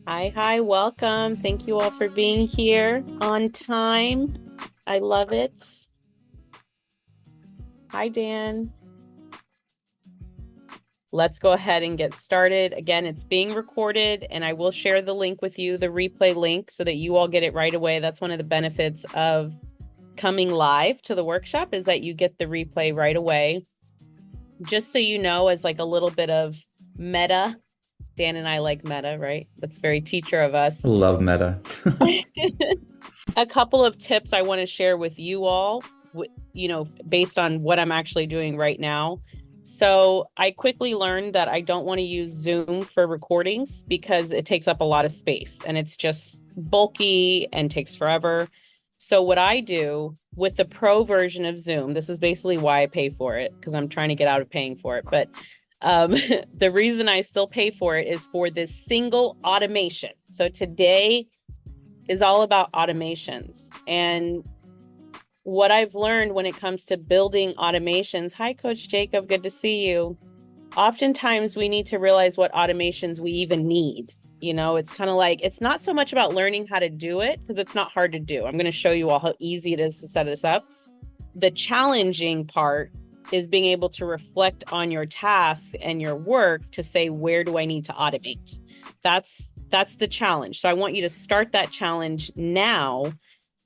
Hi, hi, welcome. Thank you all for being here on time. I love it. Hi, Dan. Let's go ahead and get started. Again, it's being recorded, and I will share the link with you, the replay link, so that you all get it right away. That's one of the benefits of coming live to the workshop is that you get the replay right away. Just so you know, as like a little bit of meta, Dan and I like meta, right? That's very teacher of us. I love meta. A couple of tips I want to share with you all, based on what I'm actually doing right now. So I quickly learned that I don't want to use Zoom for recordings because it takes up a lot of space and it's just bulky and takes forever. So what I do with the pro version of Zoom, this is basically why I pay for it because I'm trying to get out of paying for it. But the reason I still pay for it is for this single automation. So today is all about automations. And what I've learned when it comes to building automations, hi, Coach Jacob, good to see you. Oftentimes we need to realize what automations we even need. It's kind of like, it's not so much about learning how to do it because it's not hard to do. I'm going to show you all how easy it is to set this up. The challenging part is being able to reflect on your tasks and your work to say, where do I need to automate? That's the challenge. So I want you to start that challenge now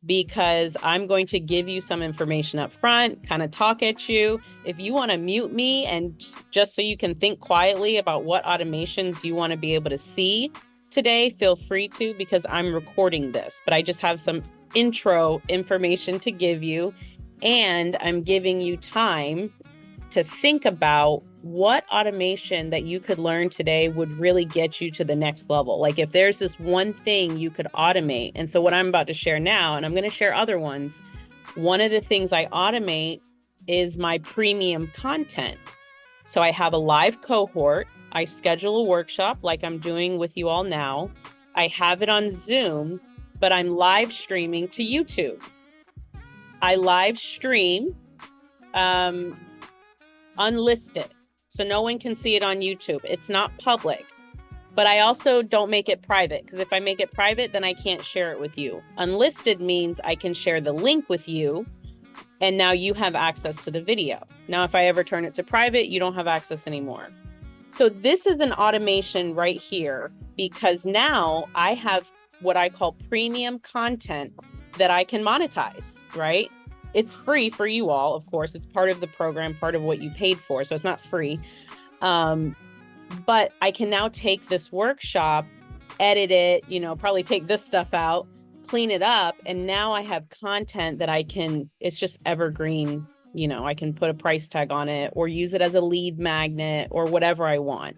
because I'm going to give you some information up front, kind of talk at you. If you want to mute me and just so you can think quietly about what automations you want to be able to see today, feel free to because I'm recording this, but I just have some intro information to give you and I'm giving you time to think about what automation that you could learn today would really get you to the next level. Like if there's this one thing you could automate. And so what I'm about to share now, and I'm going to share other ones, one of the things I automate is my premium content. So I have a live cohort. I schedule a workshop like I'm doing with you all now. I have it on Zoom, but I'm live streaming to YouTube. I live stream unlisted. So no one can see it on YouTube. It's not public. But I also don't make it private because if I make it private, then I can't share it with you. Unlisted means I can share the link with you and now you have access to the video. Now, if I ever turn it to private, you don't have access anymore. So this is an automation right here because now I have what I call premium content that I can monetize, right? It's free for you all, of course. It's part of the program, part of what you paid for. So it's not free. But I can now take this workshop, edit it, probably take this stuff out, clean it up. And now I have content that it's just evergreen. I can put a price tag on it or use it as a lead magnet or whatever I want.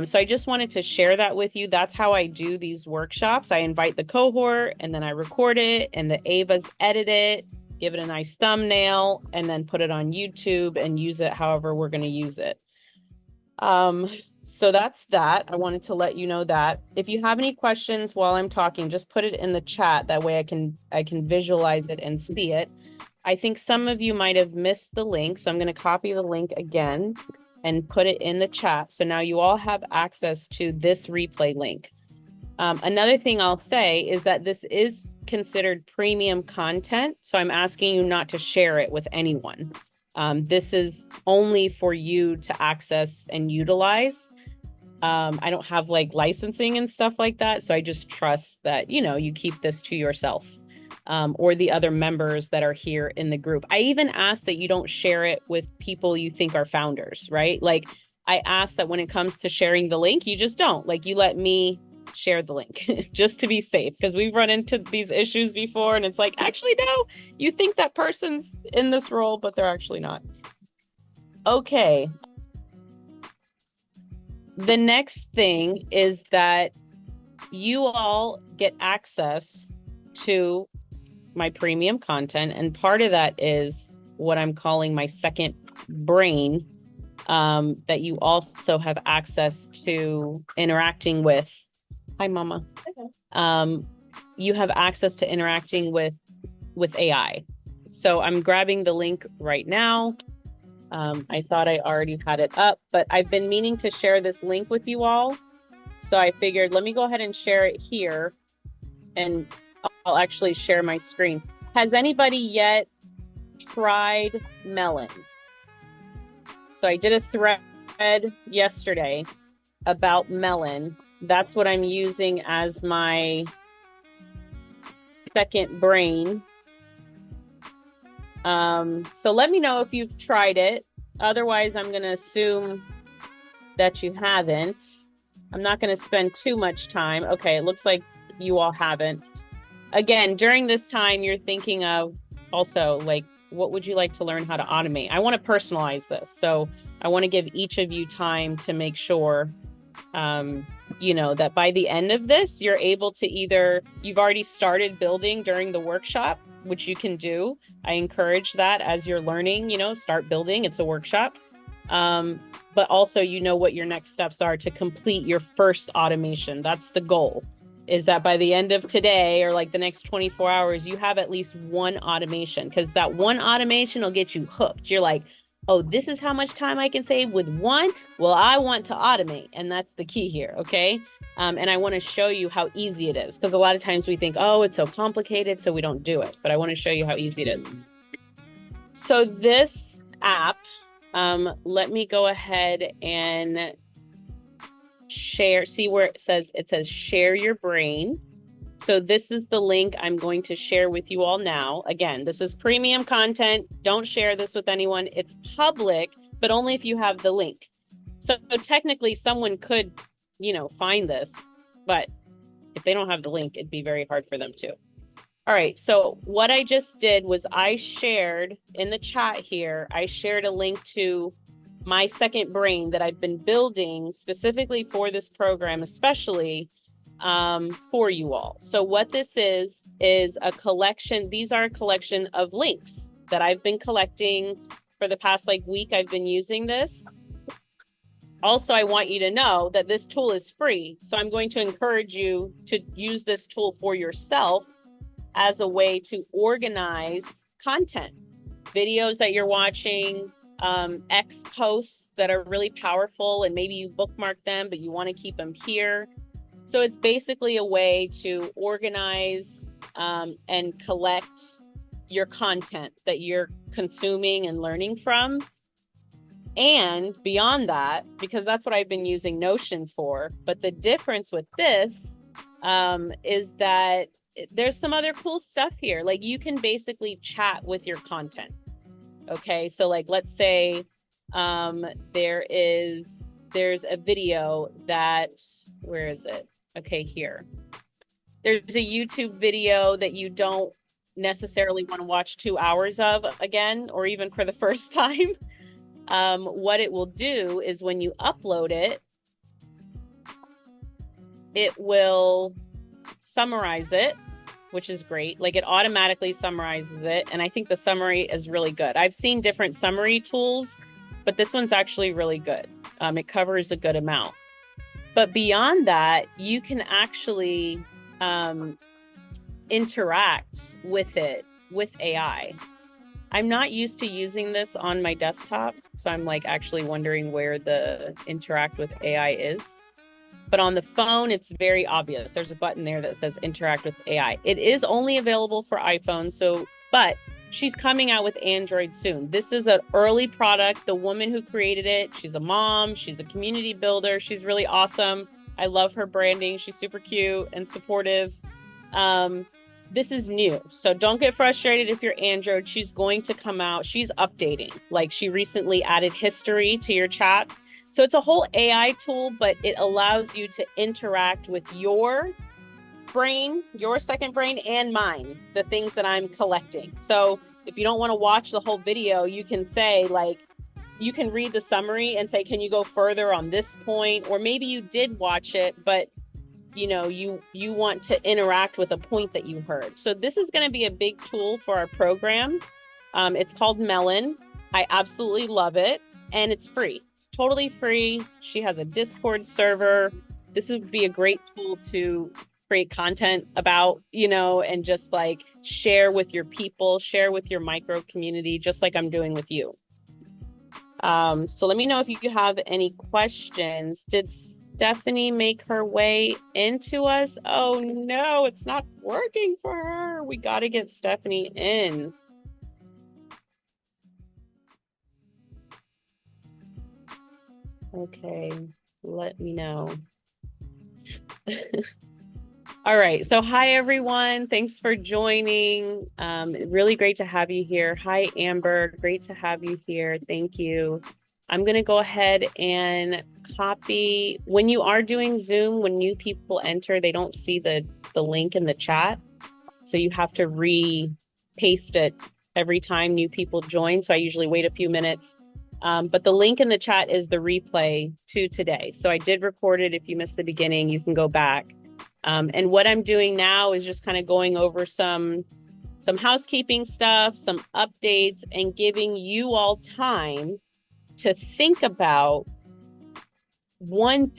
So I just wanted to share that with you. That's how I do these workshops. I invite the cohort and then I record it and the Avas edit it, give it a nice thumbnail, and then put it on YouTube and use it however we're going to use it. So that's that. I wanted to let you know that. If you have any questions while I'm talking, just put it in the chat. That way I can visualize it and see it. I think some of you might have missed the link, so I'm going to copy the link again and put it in the chat. So now you all have access to this replay link. Another thing I'll say is that this is considered premium content. So I'm asking you not to share it with anyone. This is only for you to access and utilize. I don't have like licensing and stuff like that. So I just trust that, you keep this to yourself or the other members that are here in the group. I even ask that you don't share it with people you think are founders, right? Like I ask that when it comes to sharing the link, you just don't. Like you let me share the link just to be safe because we've run into these issues before and it's like, actually, no, you think that person's in this role, but they're actually not. Okay. The next thing is that you all get access to my premium content. And part of that is what I'm calling my second brain, that you also have access to interacting with. Hi, Mama. You have access to interacting with AI. So I'm grabbing the link right now. I thought I already had it up, but I've been meaning to share this link with you all So I figured, let me go ahead and share it here, and I'll actually share my screen. Has anybody yet tried Melon? So I did a thread yesterday about Melon. That's what I'm using as my second brain. So let me know if you've tried it. Otherwise, I'm going to assume that you haven't. I'm not going to spend too much time. Okay, it looks like you all haven't. Again, during this time, you're thinking of also, like, what would you like to learn how to automate? I want to personalize this. So I want to give each of you time to make sure, that by the end of this, you're able to you've already started building during the workshop, which you can do. I encourage that as you're learning, start building. It's a workshop. But also, what your next steps are to complete your first automation. That's the goal, is that by the end of today or like the next 24 hours, you have at least one automation, because that one automation will get you hooked. You're like, oh, this is how much time I can save with one. Well, I want to automate. And that's the key here. Okay. And I want to show you how easy it is, because a lot of times we think, oh, it's so complicated, so we don't do it. But I want to show you how easy it is. So this app, let me go ahead and share, see where it says share your brain. So this is the link I'm going to share with you all now. Again, this is premium content. Don't share this with anyone. It's public, but only if you have the link. So technically someone could, find this, but if they don't have the link, it'd be very hard for them to. All right, so what I just did was I shared in the chat here, I shared a link to my second brain that I've been building specifically for this program, especially for you all. So what this is a collection. These are a collection of links that I've been collecting for the past week. I've been using this. Also, I want you to know that this tool is free. So I'm going to encourage you to use this tool for yourself as a way to organize content, videos that you're watching, X posts that are really powerful, and maybe you bookmark them, but you want to keep them here. So it's basically a way to organize and collect your content that you're consuming and learning from. And beyond that, because that's what I've been using Notion for, but the difference with this is that there's some other cool stuff here. Like, you can basically chat with your content. Okay, so let's say there's a video that, where is it? Okay, here. There's a YouTube video that you don't necessarily want to watch 2 hours of again, or even for the first time. What it will do is when you upload it, it will summarize it, which is great. It automatically summarizes it. And I think the summary is really good. I've seen different summary tools, but this one's actually really good. It covers a good amount. But beyond that, you can actually interact with it with AI. I'm not used to using this on my desktop, so I'm actually wondering where the interact with AI is. But on the phone, it's very obvious. There's a button there that says interact with AI. It is only available for iPhone, but she's coming out with Android soon. This is an early product. The woman who created it, she's a mom, she's a community builder. She's really awesome. I love her branding. She's super cute and supportive. This is new, so don't get frustrated if you're Android. She's going to come out. She's updating. She recently added history to your chats. So it's a whole AI tool, but it allows you to interact with your brain, your second brain, and mine, the things that I'm collecting. So if you don't want to watch the whole video, you can say, you can read the summary and say, can you go further on this point? Or maybe you did watch it, but you want to interact with a point that you heard. So this is going to be a big tool for our program. It's called Melon. I absolutely love it. And it's free. It's totally free. She has a Discord server. This would be a great tool to create content about, and just share with your people, share with your micro community, just like I'm doing with you. So let me know if you have any questions. Did Stephanie make her way into us? Oh no, it's not working for her. We got to get Stephanie in. Okay, let me know. All right, so hi everyone. Thanks for joining. Really great to have you here. Hi Amber, great to have you here. Thank you. I'm going to go ahead and copy. When you are doing Zoom, when new people enter, they don't see the link in the chat. So you have to paste it every time new people join. So I usually wait a few minutes. But the link in the chat is the replay to today. So I did record it. If you missed the beginning, you can go back. And what I'm doing now is just kind of going over some housekeeping stuff, some updates, and giving you all time to think about one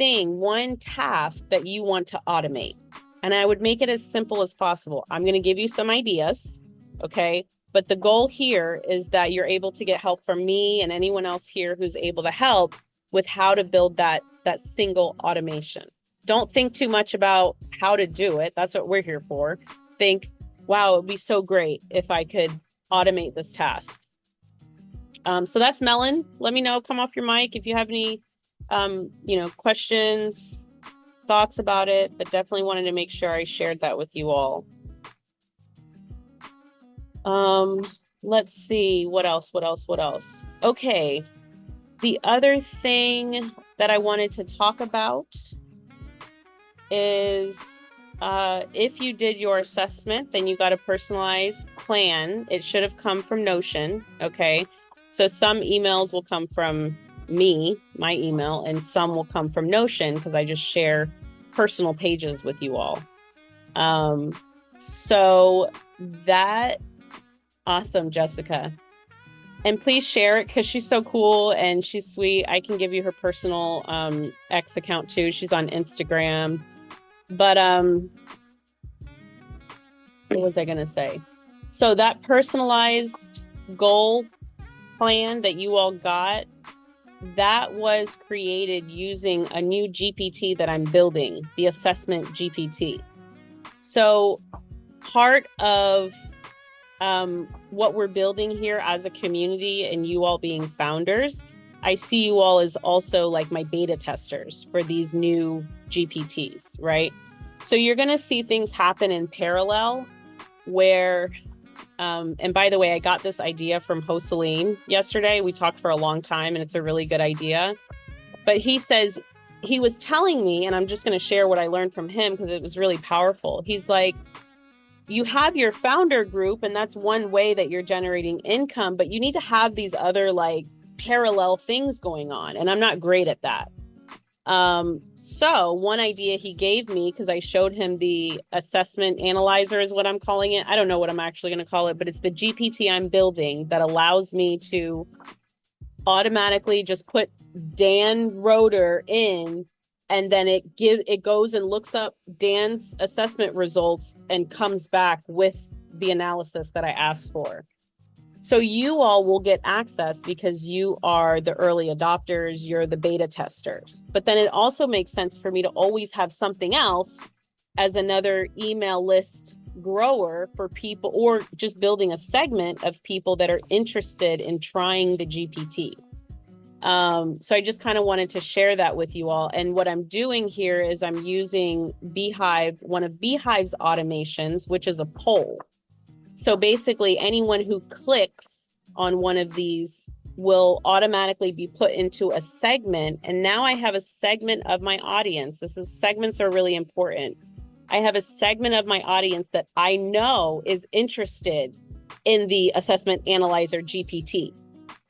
task that you want to automate. And I would make it as simple as possible. I'm going to give you some ideas, okay? But the goal here is that you're able to get help from me and anyone else here who's able to help with how to build that single automation. Don't think too much about how to do it. That's what we're here for. Think, wow, it would be so great if I could automate this task. So that's Melon. Let me know, come off your mic if you have any, questions, thoughts about it, but definitely wanted to make sure I shared that with you all. Let's see, what else? Okay. The other thing that I wanted to talk about is if you did your assessment, then you got a personalized plan. It should have come from Notion, okay? So some emails will come from me, my email, and some will come from Notion because I just share personal pages with you all. So that, awesome, Jessica. And please share it because she's so cool and she's sweet. I can give you her personal X account too. She's on Instagram. But what was I gonna say? So that personalized goal plan that you all got, that was created using a new GPT that I'm building, the assessment GPT. So part of what we're building here as a community and you all being founders, I see you all as also like my beta testers for these new GPTs, right? So you're going to see things happen in parallel where, and by the way, I got this idea from Hoseline yesterday. We talked for a long time and it's a really good idea. But he says, he was telling me, and I'm just going to share what I learned from him because it was really powerful. He's like, you have your founder group and that's one way that you're generating income, but you need to have these other like parallel things going on. And I'm not great at that. So one idea he gave me, because I showed him the assessment analyzer is what I'm calling it. I don't know what I'm actually going to call it, but it's the GPT I'm building that allows me to automatically just put Dan Roeder in, and then it goes and looks up Dan's assessment results and comes back with the analysis that I asked for. So you all will get access because you are the early adopters, you're the beta testers. But then it also makes sense for me to always have something else as another email list grower for people, or just building a segment of people that are interested in trying the GPT. So I just kind of wanted to share that with you all. And what I'm doing here is I'm using Beehive, one of Beehive's automations, which is a poll. So basically anyone who clicks on one of these will automatically be put into a segment. And now I have a segment of my audience. Segments are really important. I have a segment of my audience that I know is interested in the assessment analyzer GPT,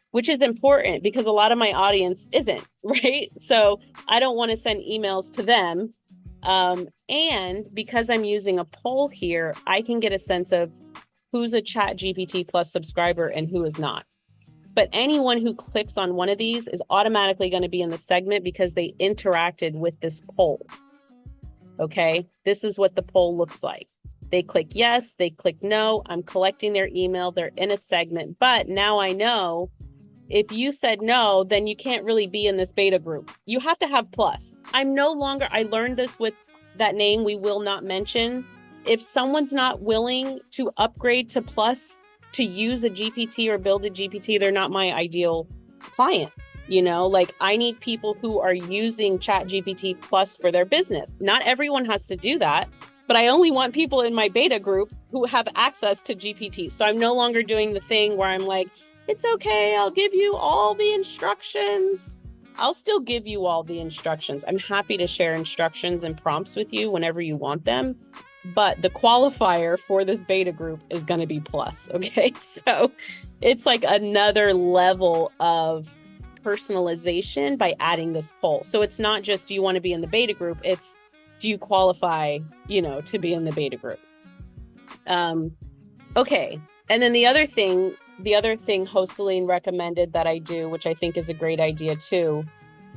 which is important because a lot of my audience isn't, right? So I don't want to send emails to them. And because I'm using a poll here, I can get a sense of who's a ChatGPT Plus subscriber and who is not. But anyone who clicks on one of these is automatically going to be in the segment because they interacted with this poll. Okay, this is what the poll looks like. They click yes, they click no. I'm collecting their email. They're in a segment. But now I know if you said no, then you can't really be in this beta group. You have to have plus. I learned this with that name we will not mention. If someone's not willing to upgrade to plus to use a GPT or build a GPT, they're not my ideal client. Like I need people who are using ChatGPT plus for their business. Not everyone has to do that, but I only want people in my beta group who have access to GPT. So I'm no longer doing the thing where I'm like, it's okay, I'll give you all the instructions. I'll still give you all the instructions. I'm happy to share instructions and prompts with you whenever you want them. But the qualifier for this beta group is going to be plus. Okay. So it's like another level of personalization by adding this poll. So it's not just, do you want to be in the beta group? It's, do you qualify, to be in the beta group? Okay. And then the other thing Hosteline recommended that I do, which I think is a great idea too.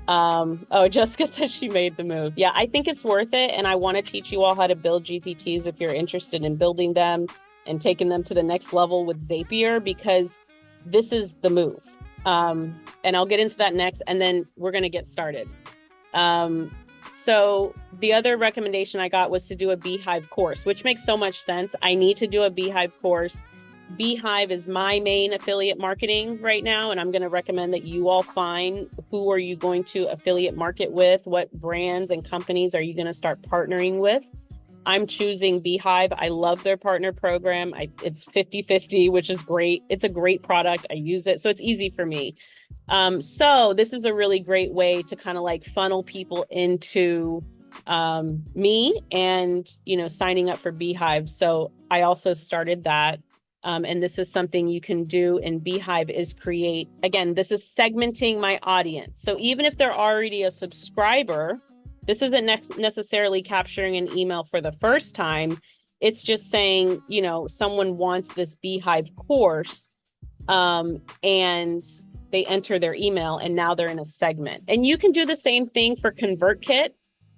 Jessica says she made the move. Yeah, I think it's worth it. And I want to teach you all how to build GPTs if you're interested in building them and taking them to the next level with Zapier, because this is the move. And I'll get into that next, and then we're going to get started. So the other recommendation I got was to do a Beehive course, which makes so much sense. I need to do a Beehive course. Beehive is my main affiliate marketing right now, and I'm going to recommend that you all find who are you going to affiliate market with, what brands and companies are you going to start partnering with. I'm choosing Beehive. I love their partner program. It's 50-50, which is great. It's a great product. I use it, so it's easy for me. So this is a really great way to kind of like funnel people into me and, signing up for Beehive. So I also started that. And this is something you can do in Beehive is create, again, this is segmenting my audience. So even if they're already a subscriber, this isn't necessarily capturing an email for the first time. It's just saying, someone wants this Beehive course, and they enter their email and now they're in a segment. And you can do the same thing for ConvertKit.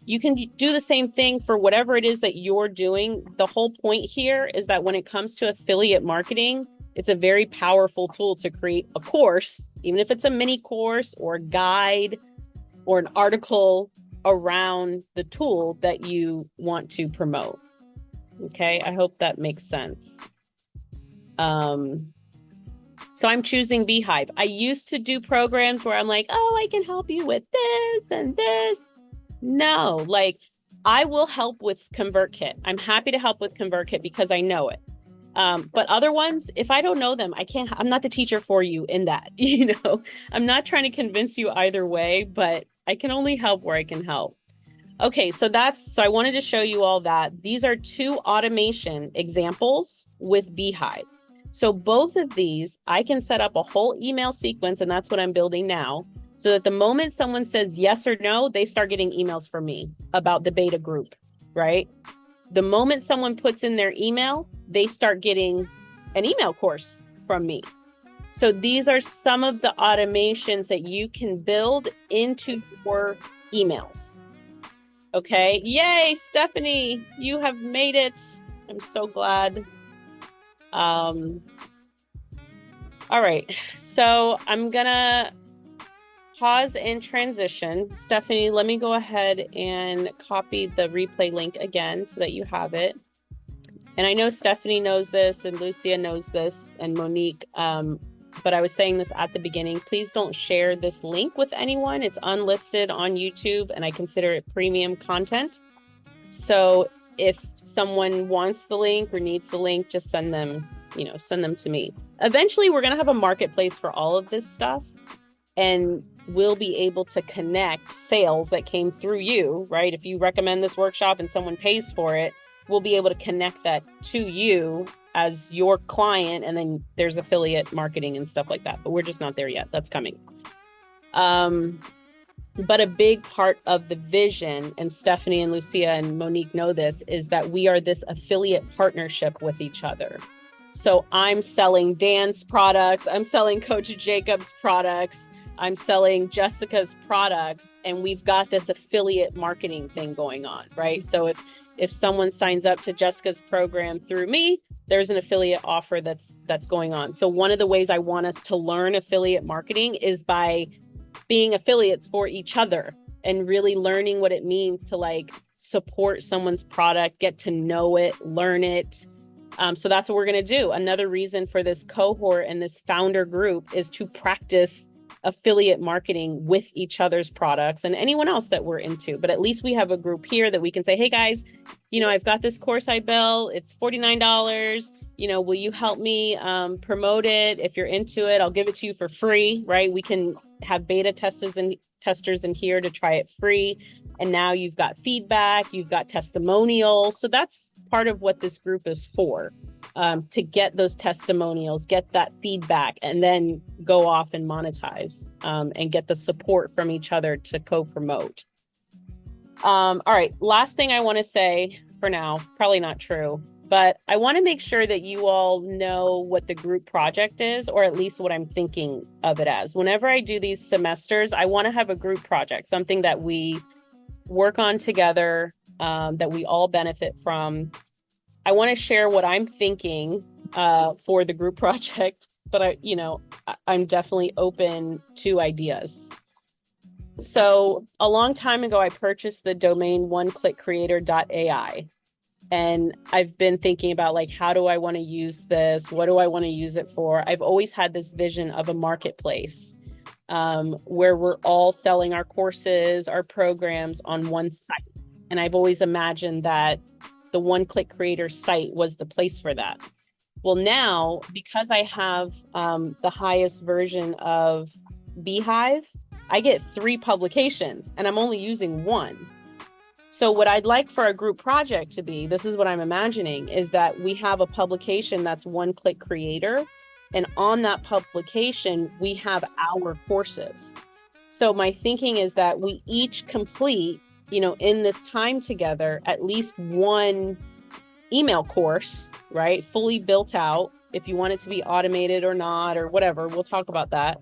You can do the same thing for whatever it is that you're doing. The whole point here is that when it comes to affiliate marketing, it's a very powerful tool to create a course, even if it's a mini course or a guide or an article around the tool that you want to promote. Okay, I hope that makes sense. So I'm choosing Beehive. I used to do programs where I'm like, oh, I can help you with this and this. No, like I will help with ConvertKit. I'm happy to help with ConvertKit because I know it. But other ones, if I don't know them, I'm not the teacher for you in that, I'm not trying to convince you either way, but I can only help where I can help. Okay, so I wanted to show you all that. These are 2 automation examples with Beehive. So both of these, I can set up a whole email sequence, and that's what I'm building now, so that the moment someone says yes or no, they start getting emails from me about the beta group, right? The moment someone puts in their email, they start getting an email course from me. So these are some of the automations that you can build into your emails. Okay. Yay, Stephanie, you have made it. I'm so glad. All right. So I'm going to pause and transition. Stephanie, let me go ahead and copy the replay link again so that you have it. And I know Stephanie knows this and Lucia knows this and Monique, but I was saying this at the beginning. Please don't share this link with anyone. It's unlisted on YouTube and I consider it premium content. So if someone wants the link or needs the link, just send them to me. Eventually, we're going to have a marketplace for all of this stuff, and we'll be able to connect sales that came through you, right? If you recommend this workshop and someone pays for it, we'll be able to connect that to you as your client, and then there's affiliate marketing and stuff like that. But we're just not there yet. That's coming. But a big part of the vision, and Stephanie and Lucia and Monique know this, is that we are this affiliate partnership with each other. So I'm selling Dan's products, I'm selling Coach Jacob's products, I'm selling Jessica's products, and we've got this affiliate marketing thing going on, right? So if someone signs up to Jessica's program through me, there's an affiliate offer that's going on. So one of the ways I want us to learn affiliate marketing is by being affiliates for each other and really learning what it means to like support someone's product, get to know it, learn it. So that's what we're going to do. Another reason for this cohort and this founder group is to practice affiliate marketing with each other's products and anyone else that we're into. But at least we have a group here that we can say, hey guys, you know, I've got this course I built. It's $49. You know, will you help me promote it? If you're into it, I'll give it to you for free, right? We can have beta testers in here to try it free. And now you've got feedback, you've got testimonials. So that's part of what this group is for, to get those testimonials, get that feedback, and then go off and monetize and get the support from each other to co-promote. All right, last thing I want to say for now, probably not true, but I want to make sure that you all know what the group project is, or at least what I'm thinking of it as. Whenever I do these semesters, I want to have a group project, something that we work on together, that we all benefit from. I want to share what I'm thinking for the group project, but I'm definitely open to ideas. So a long time ago, I purchased the domain oneclickcreator.ai. And I've been thinking about like, how do I want to use this? What do I want to use it for? I've always had this vision of a marketplace where we're all selling our courses, our programs on one site. And I've always imagined that the One Click Creator site was the place for that. Well, now, because I have the highest version of Beehive, I get 3 publications and I'm only using 1. So what I'd like for a group project to be, this is what I'm imagining, is that we have a publication that's One Click Creator. And on that publication, we have our courses. So my thinking is that we each complete, in this time together, at least 1 email course, right? Fully built out. If you want it to be automated or not, or whatever, we'll talk about that.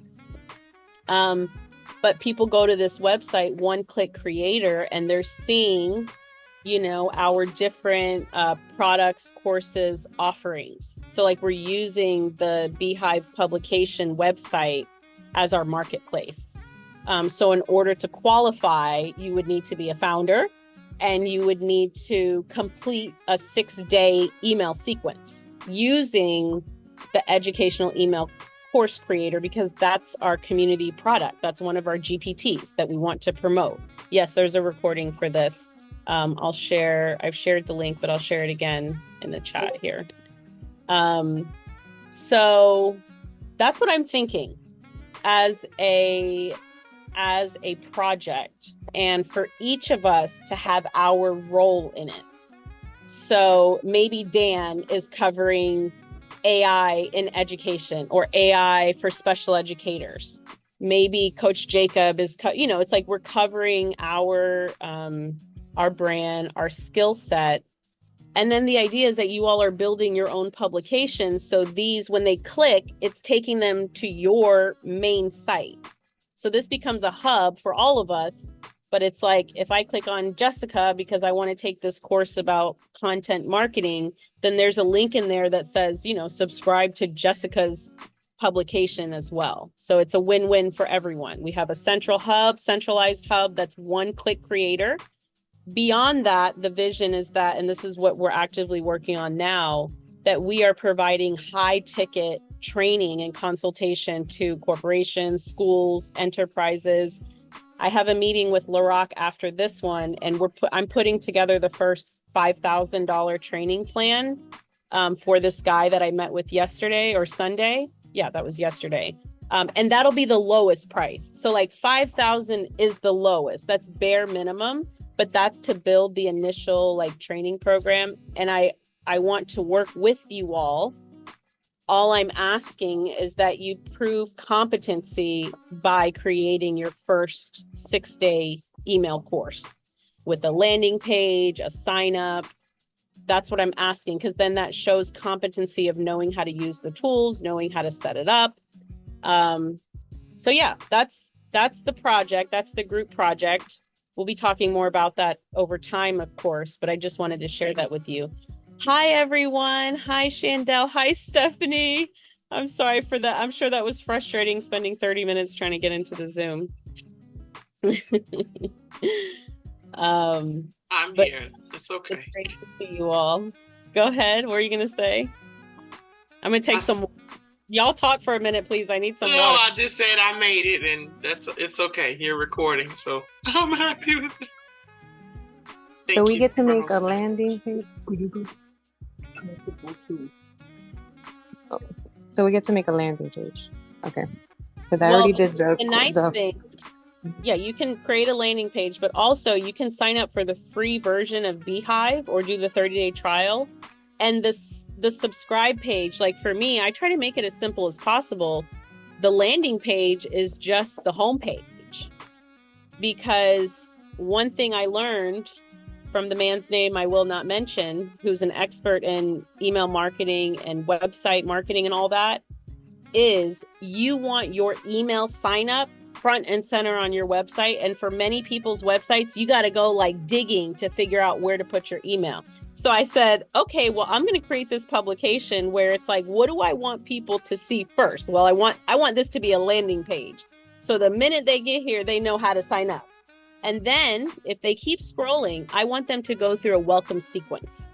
But people go to this website, One Click Creator, and they're seeing, our different products, courses, offerings. So like we're using the Beehive publication website as our marketplace. So in order to qualify, you would need to be a founder and you would need to complete a 6-day email sequence using the educational email course creator, because that's our community product. That's one of our GPTs that we want to promote. Yes, there's a recording for this. I've shared the link, but I'll share it again in the chat here. So that's what I'm thinking as a project, and for each of us to have our role in it. So maybe Dan is covering AI in education or AI for special educators. Maybe Coach Jacob is, it's like we're covering our brand, our skill set. And then the idea is that you all are building your own publications. So these, when they click, it's taking them to your main site. So this becomes a hub for all of us. But it's like, if I click on Jessica because I want to take this course about content marketing, then there's a link in there that says, subscribe to Jessica's publication as well. So it's a win-win for everyone. We have a centralized hub that's One Click Creator. Beyond that, the vision is that, and this is what we're actively working on now, that we are providing high ticket training and consultation to corporations, schools, enterprises. I have a meeting with Larock after this one, and I'm putting together the first $5,000 training plan for this guy that I met with yesterday or Sunday. Yeah, that was yesterday. And that'll be the lowest price. So like 5,000 is the lowest. That's bare minimum, but that's to build the initial like training program. And I want to work with you all. All I'm asking is that you prove competency by creating your first 6-day email course with a landing page, a sign up. That's what I'm asking, because then that shows competency of knowing how to use the tools, knowing how to set it up. So yeah, that's the project. That's the group project. we'll be talking more about that over time, of course, but I just wanted to share that with you. Hi, everyone. Hi, Chandel. Hi, Stephanie. I'm sorry for that. I'm sure that was frustrating spending 30 minutes trying to get into the Zoom. I'm here. It's okay. It's great to see you all. Go ahead. What are you going to say? I'm going to take some. Y'all talk for a minute, please. I need some No, water. I just said I made it, and it's okay. You're recording, so I'm happy with it. So we get to make a landing page. Oh. So we get to make a landing page. Okay. Because I already did the nice thing. Yeah, you can create a landing page, but also you can sign up for the free version of Beehive or do the 30-day trial. And the subscribe page, like for me, I try to make it as simple as possible. The landing page is just the home page. Because one thing I learned from the man's name I will not mention, who's an expert in email marketing and website marketing and all that, is you want your email sign up front and center on your website. And for many people's websites, you got to go like digging to figure out where to put your email. So I said, okay, well, I'm going to create this publication where it's like, what do I want people to see first? Well, I want this to be a landing page. So the minute they get here, they know how to sign up. And then if they keep scrolling, I want them to go through a welcome sequence.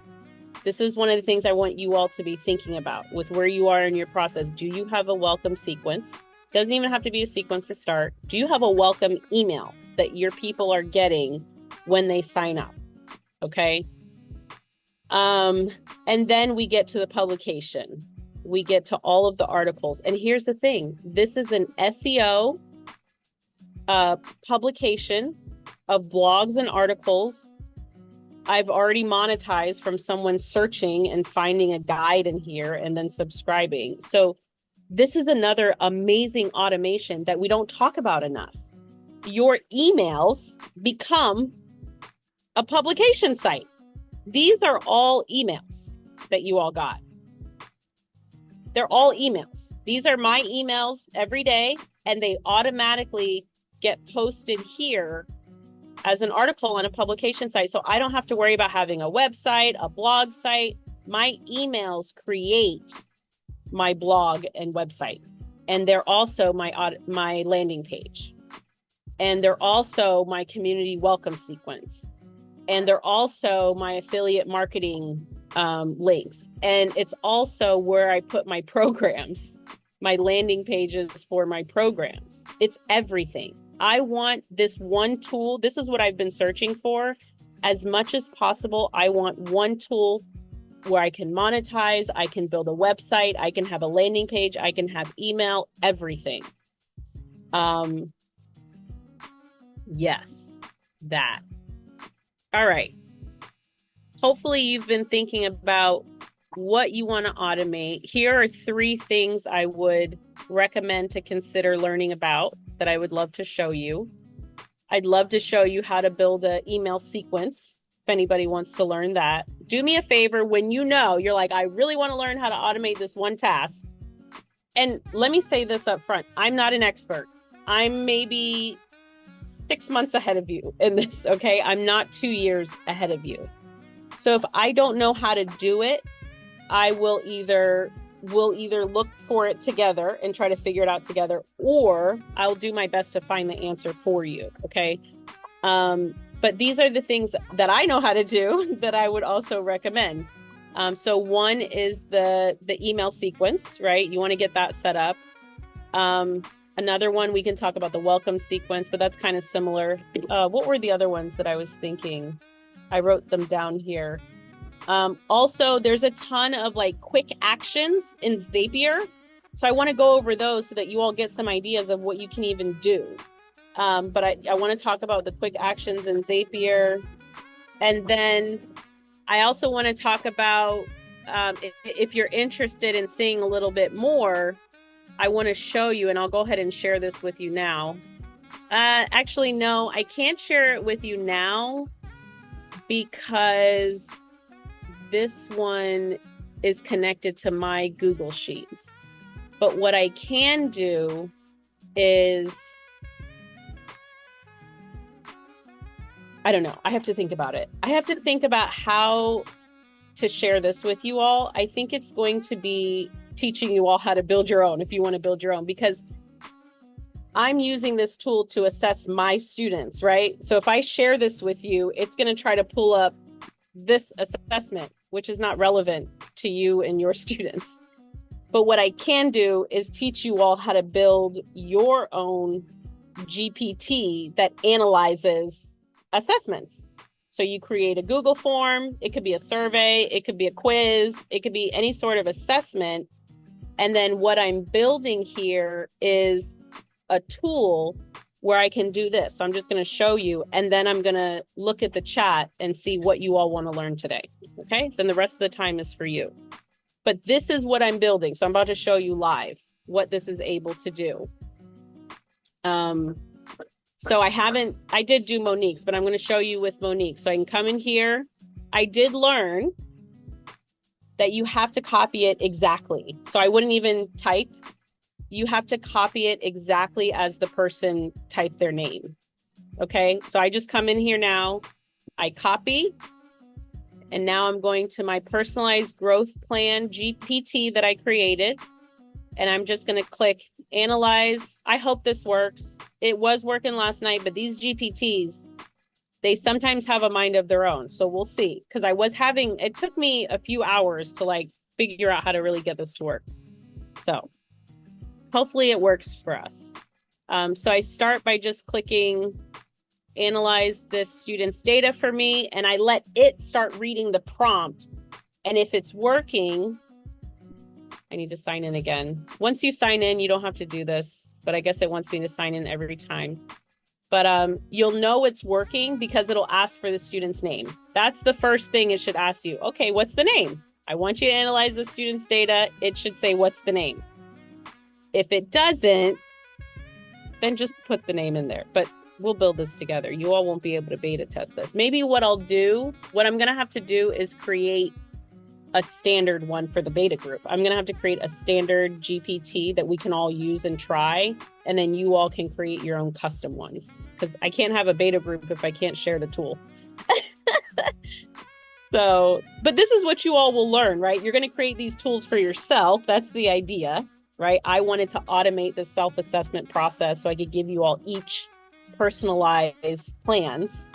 This is one of the things I want you all to be thinking about with where you are in your process. Do you have a welcome sequence? Doesn't even have to be a sequence to start. Do you have a welcome email that your people are getting when they sign up? Okay. And then we get to the publication. We get to all of the articles. And here's the thing. This is an SEO publication of blogs and articles. I've already monetized from someone searching and finding a guide in here and then subscribing. So this is another amazing automation that we don't talk about enough. Your emails become a publication site. These are all emails that you all got. They're all emails. These are my emails every day, and they automatically get posted here as an article on a publication site. So I don't have to worry about having a website, a blog site. My emails create my blog and website. And they're also my landing page. And they're also my community welcome sequence. And they're also my affiliate marketing links. And it's also where I put my programs, my landing pages for my programs. It's everything. I want this one tool. This is what I've been searching for. As much as possible, I want one tool where I can monetize, I can build a website, I can have a landing page, I can have email, everything. Yes, that. All right. Hopefully you've been thinking about what you want to automate. Here are 3 things I would recommend to consider learning about that I would love to show you. I'd love to show you how to build an email sequence if anybody wants to learn that. Do me a favor when you're like, I really want to learn how to automate this one task. And let me say this up front. I'm not an expert. I'm maybe 6 months ahead of you in this, okay? I'm not 2 years ahead of you. So if I don't know how to do it, we'll either look for it together and try to figure it out together, or I'll do my best to find the answer for you, okay? But these are the things that I know how to do that I would also recommend. So one is the email sequence, right? You want to get that set up. Another one, we can talk about the welcome sequence, but that's kind of similar. What were the other ones that I was thinking? I wrote them down here. Also, there's a ton of like quick actions in Zapier. So I want to go over those so that you all get some ideas of what you can even do. But I want to talk about the quick actions in Zapier. And then I also want to talk about, if you're interested in seeing a little bit more, I want to show you, and I'll go ahead and share this with you now. Actually, no, I can't share it with you now because this one is connected to my Google Sheets. But what I can do is I don't know. I have to think about it. I have to think about how to share this with you all. I think it's going to be teaching you all how to build your own if you want to build your own, because I'm using this tool to assess my students, right? So if I share this with you, it's going to try to pull up this assessment, which is not relevant to you and your students. But what I can do is teach you all how to build your own GPT that analyzes assessments. So you create a Google form, it could be a survey, it could be a quiz, it could be any sort of assessment. And then what I'm building here is a tool where I can do this. So I'm just going to show you, and then I'm going to look at the chat and see what you all want to learn today. Okay, then the rest of the time is for you. But this is what I'm building. So I'm about to show you live what this is able to do. So I did do Monique's, but I'm going to show you with Monique. So I can come in here. I did learn that you have to copy it exactly. So I wouldn't even type. You have to copy it exactly as the person typed their name. Okay, so I just come in here now. I copy. And now I'm going to my personalized growth plan GPT that I created. And I'm just going to click analyze. I hope this works. It was working last night, but these GPTs, they sometimes have a mind of their own. So we'll see. Because it took me a few hours to like figure out how to really get this to work. So hopefully it works for us. So I start by just clicking analyze this student's data for me, and I let it start reading the prompt. And if it's working, I need to sign in again. Once you sign in, you don't have to do this, but I guess it wants me to sign in every time. But you'll know it's working because it'll ask for the student's name. That's the first thing it should ask you. Okay, what's the name? I want you to analyze the student's data. It should say, what's the name? If it doesn't, then just put the name in there. But we'll build this together. You all won't be able to beta test this. Maybe what I'm going to have to do is create a standard one for the beta group. I'm going to have to create a standard GPT that we can all use and try. And then you all can create your own custom ones, because I can't have a beta group if I can't share the tool. So, but this is what you all will learn, right? You're going to create these tools for yourself. That's the idea, right? I wanted to automate the self-assessment process so I could give you all each personalized plans.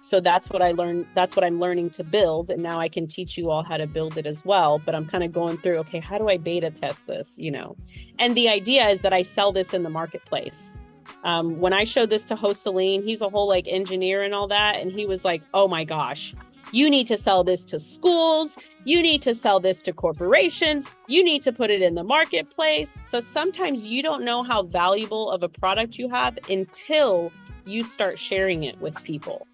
So that's what I learned. That's what I'm learning to build. And now I can teach you all how to build it as well. But I'm kind of going through, okay, how do I beta test this? And the idea is that I sell this in the marketplace. When I showed this to host Celine, he's a whole like engineer and all that. And he was like, oh my gosh, you need to sell this to schools. You need to sell this to corporations. You need to put it in the marketplace. So sometimes you don't know how valuable of a product you have until you start sharing it with people.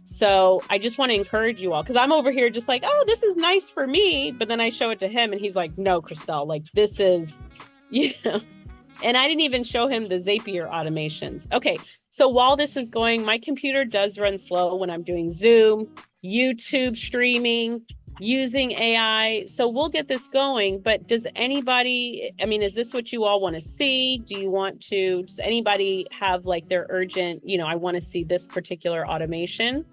So I just want to encourage you all, because I'm over here just like, oh, this is nice for me. But then I show it to him and he's like, no, Christelle, like this is, and I didn't even show him the Zapier automations. Okay, so while this is going, my computer does run slow when I'm doing Zoom, YouTube streaming, using AI. So we'll get this going. But does anybody, is this what you all want to see? Does anybody have like their urgent, I want to see this particular automation?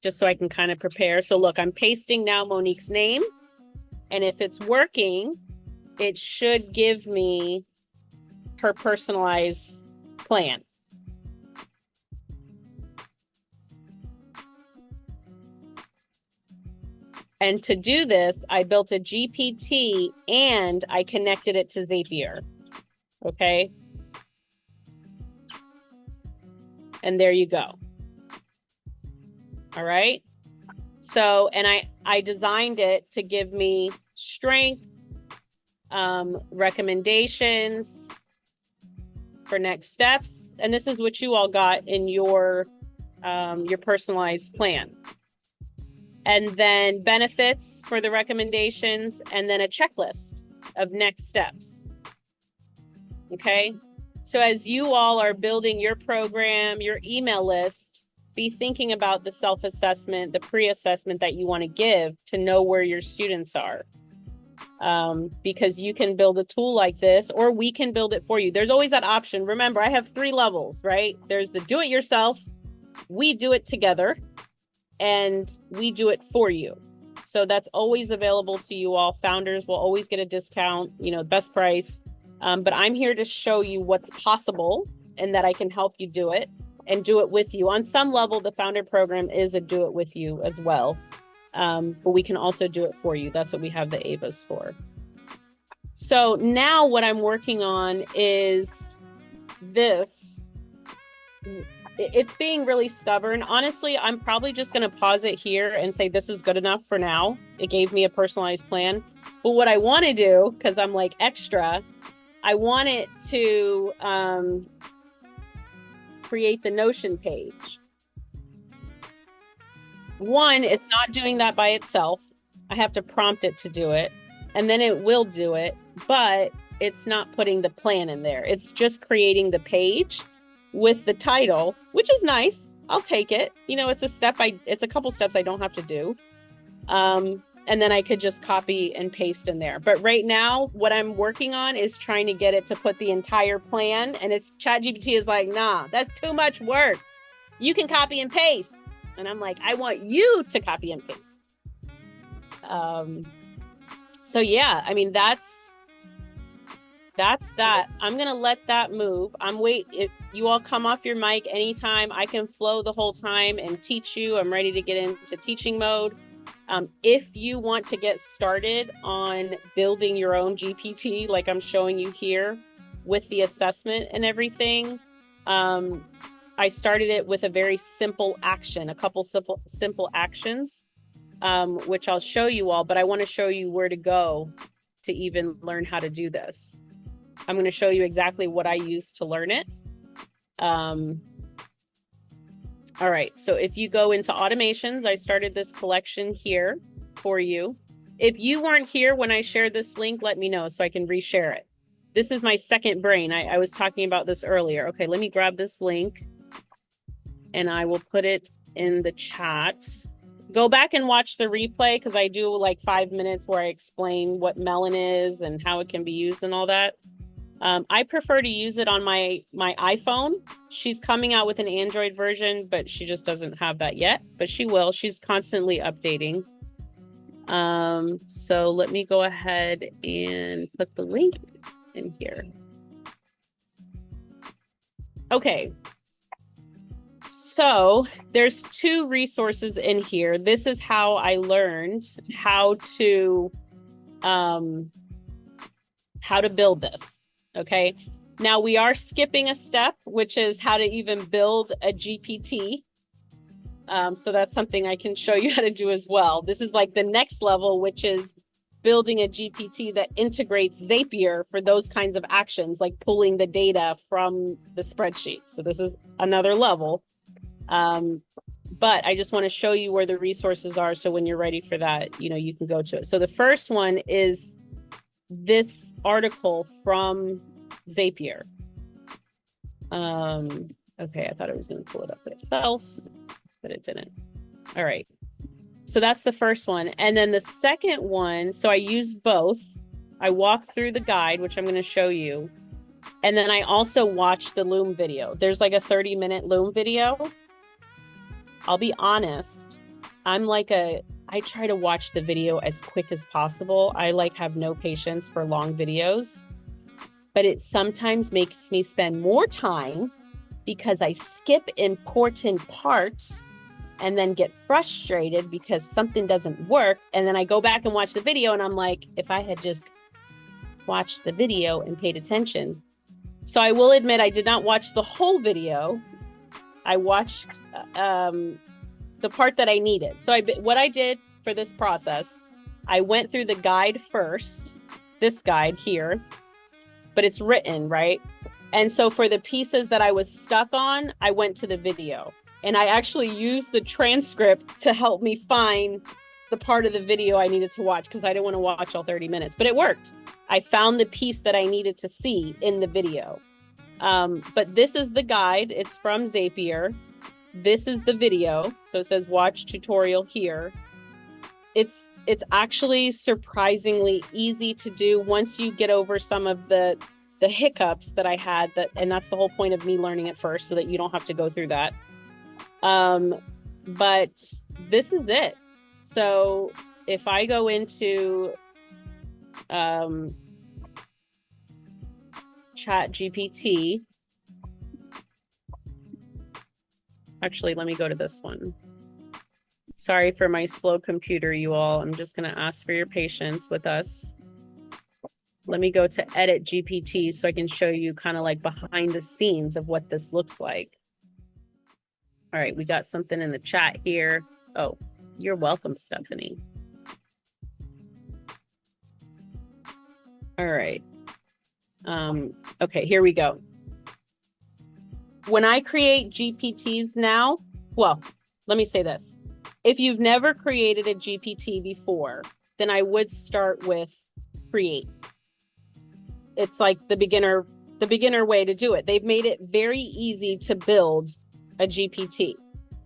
Just so I can kind of prepare. So look, I'm pasting now Monique's name. And if it's working, it should give me her personalized plan. And to do this, I built a GPT and I connected it to Zapier. Okay. And there you go. All right. So, and I designed it to give me strengths, recommendations for next steps. And this is what you all got in your personalized plan. And then benefits for the recommendations, and then a checklist of next steps. Okay. So as you all are building your program, your email list, be thinking about the self-assessment, the pre-assessment that you want to give to know where your students are. because you can build a tool like this, or we can build it for you. There's always that option. Remember, I have 3 levels, right? There's the do-it-yourself, we do it together, and we do it for you. So that's always available to you all. Founders will always get a discount, you know, best price. But I'm here to show you what's possible and that I can help you do it and do it with you. On some level, the founder program is a do it with you as well. But we can also do it for you. That's what we have the AVAs for. So now what I'm working on is this. It's being really stubborn. Honestly, I'm probably just going to pause it here and say this is good enough for now. It gave me a personalized plan. But what I want to do, because I'm like extra, I want it to create the Notion page. One, it's not doing that by itself. I have to prompt it to do it, and then it will do it, but it's not putting the plan in there. It's just creating the page with the title, which is nice. I'll take it. You know, it's a couple steps I don't have to do. And then I could just copy and paste in there. But right now, what I'm working on is trying to get it to put the entire plan. And it's ChatGPT is like, nah, that's too much work. You can copy and paste. And I'm like, I want you to copy and paste. So yeah, I mean, that's that. I'm going to let that move. If you all come off your mic anytime, I can flow the whole time and teach you. I'm ready to get into teaching mode. If you want to get started on building your own GPT, like I'm showing you here with the assessment and everything, I started it with a very simple action, a couple simple actions, which I'll show you all, but I want to show you where to go to even learn how to do this. I'm going to show you exactly what I used to learn it. All right, so if you go into automations, I started this collection here for you. If you weren't here when I shared this link, let me know so I can reshare it. This is my second brain. I was talking about this earlier. Okay, let me grab this link and I will put it in the chat. Go back and watch the replay because I do like 5 minutes where I explain what Melon is and how it can be used and all that. I prefer to use it on my iPhone. She's coming out with an Android version, but she just doesn't have that yet, but she will. She's constantly updating. So let me go ahead and put the link in here. Okay. So there's 2 resources in here. This is how I learned how to build this. Okay, now we are skipping a step, which is how to even build a GPT. So that's something I can show you how to do as well. This is like the next level, which is building a GPT that integrates Zapier for those kinds of actions, like pulling the data from the spreadsheet. So this is another level. But I just want to show you where the resources are. So when you're ready for that, you know, you can go to it. So the first one is this article from Zapier. Okay, I thought it was going to pull it up itself, but it didn't. All right. So that's the first one. And then the second one, so I used both. I walked through the guide, which I'm going to show you. And then I also watched the Loom video. There's like a 30-minute Loom video. I'll be honest. I try to watch the video as quick as possible. I have no patience for long videos, but it sometimes makes me spend more time because I skip important parts and then get frustrated because something doesn't work. And then I go back and watch the video and I'm like, if I had just watched the video and paid attention. So I will admit I did not watch the whole video. I watched the part that I needed. So what I did for this process, I went through the guide first, this guide here, but it's written, right? And so for the pieces that I was stuck on, I went to the video and I actually used the transcript to help me find the part of the video I needed to watch because I didn't want to watch all 30 minutes, but it worked. I found the piece that I needed to see in the video. But this is the guide. It's from Zapier. This is the video. So it says watch tutorial here. It's it's actually surprisingly easy to do once you get over some of the hiccups that I had, and that's the whole point of me learning it first, so that you don't have to go through that. But this is it. So if I go into ChatGPT, actually, let me go to this one. Sorry for my slow computer, you all. I'm just going to ask for your patience with us. Let me go to Edit GPT so I can show you kind of like behind the scenes of what this looks like. All right, we got something in the chat here. Oh, you're welcome, Stephanie. All right. Okay, here we go. When I create GPTs now, well, let me say this. If you've never created a GPT before, then I would start with create. It's like the beginner way to do it. They've made it very easy to build a GPT.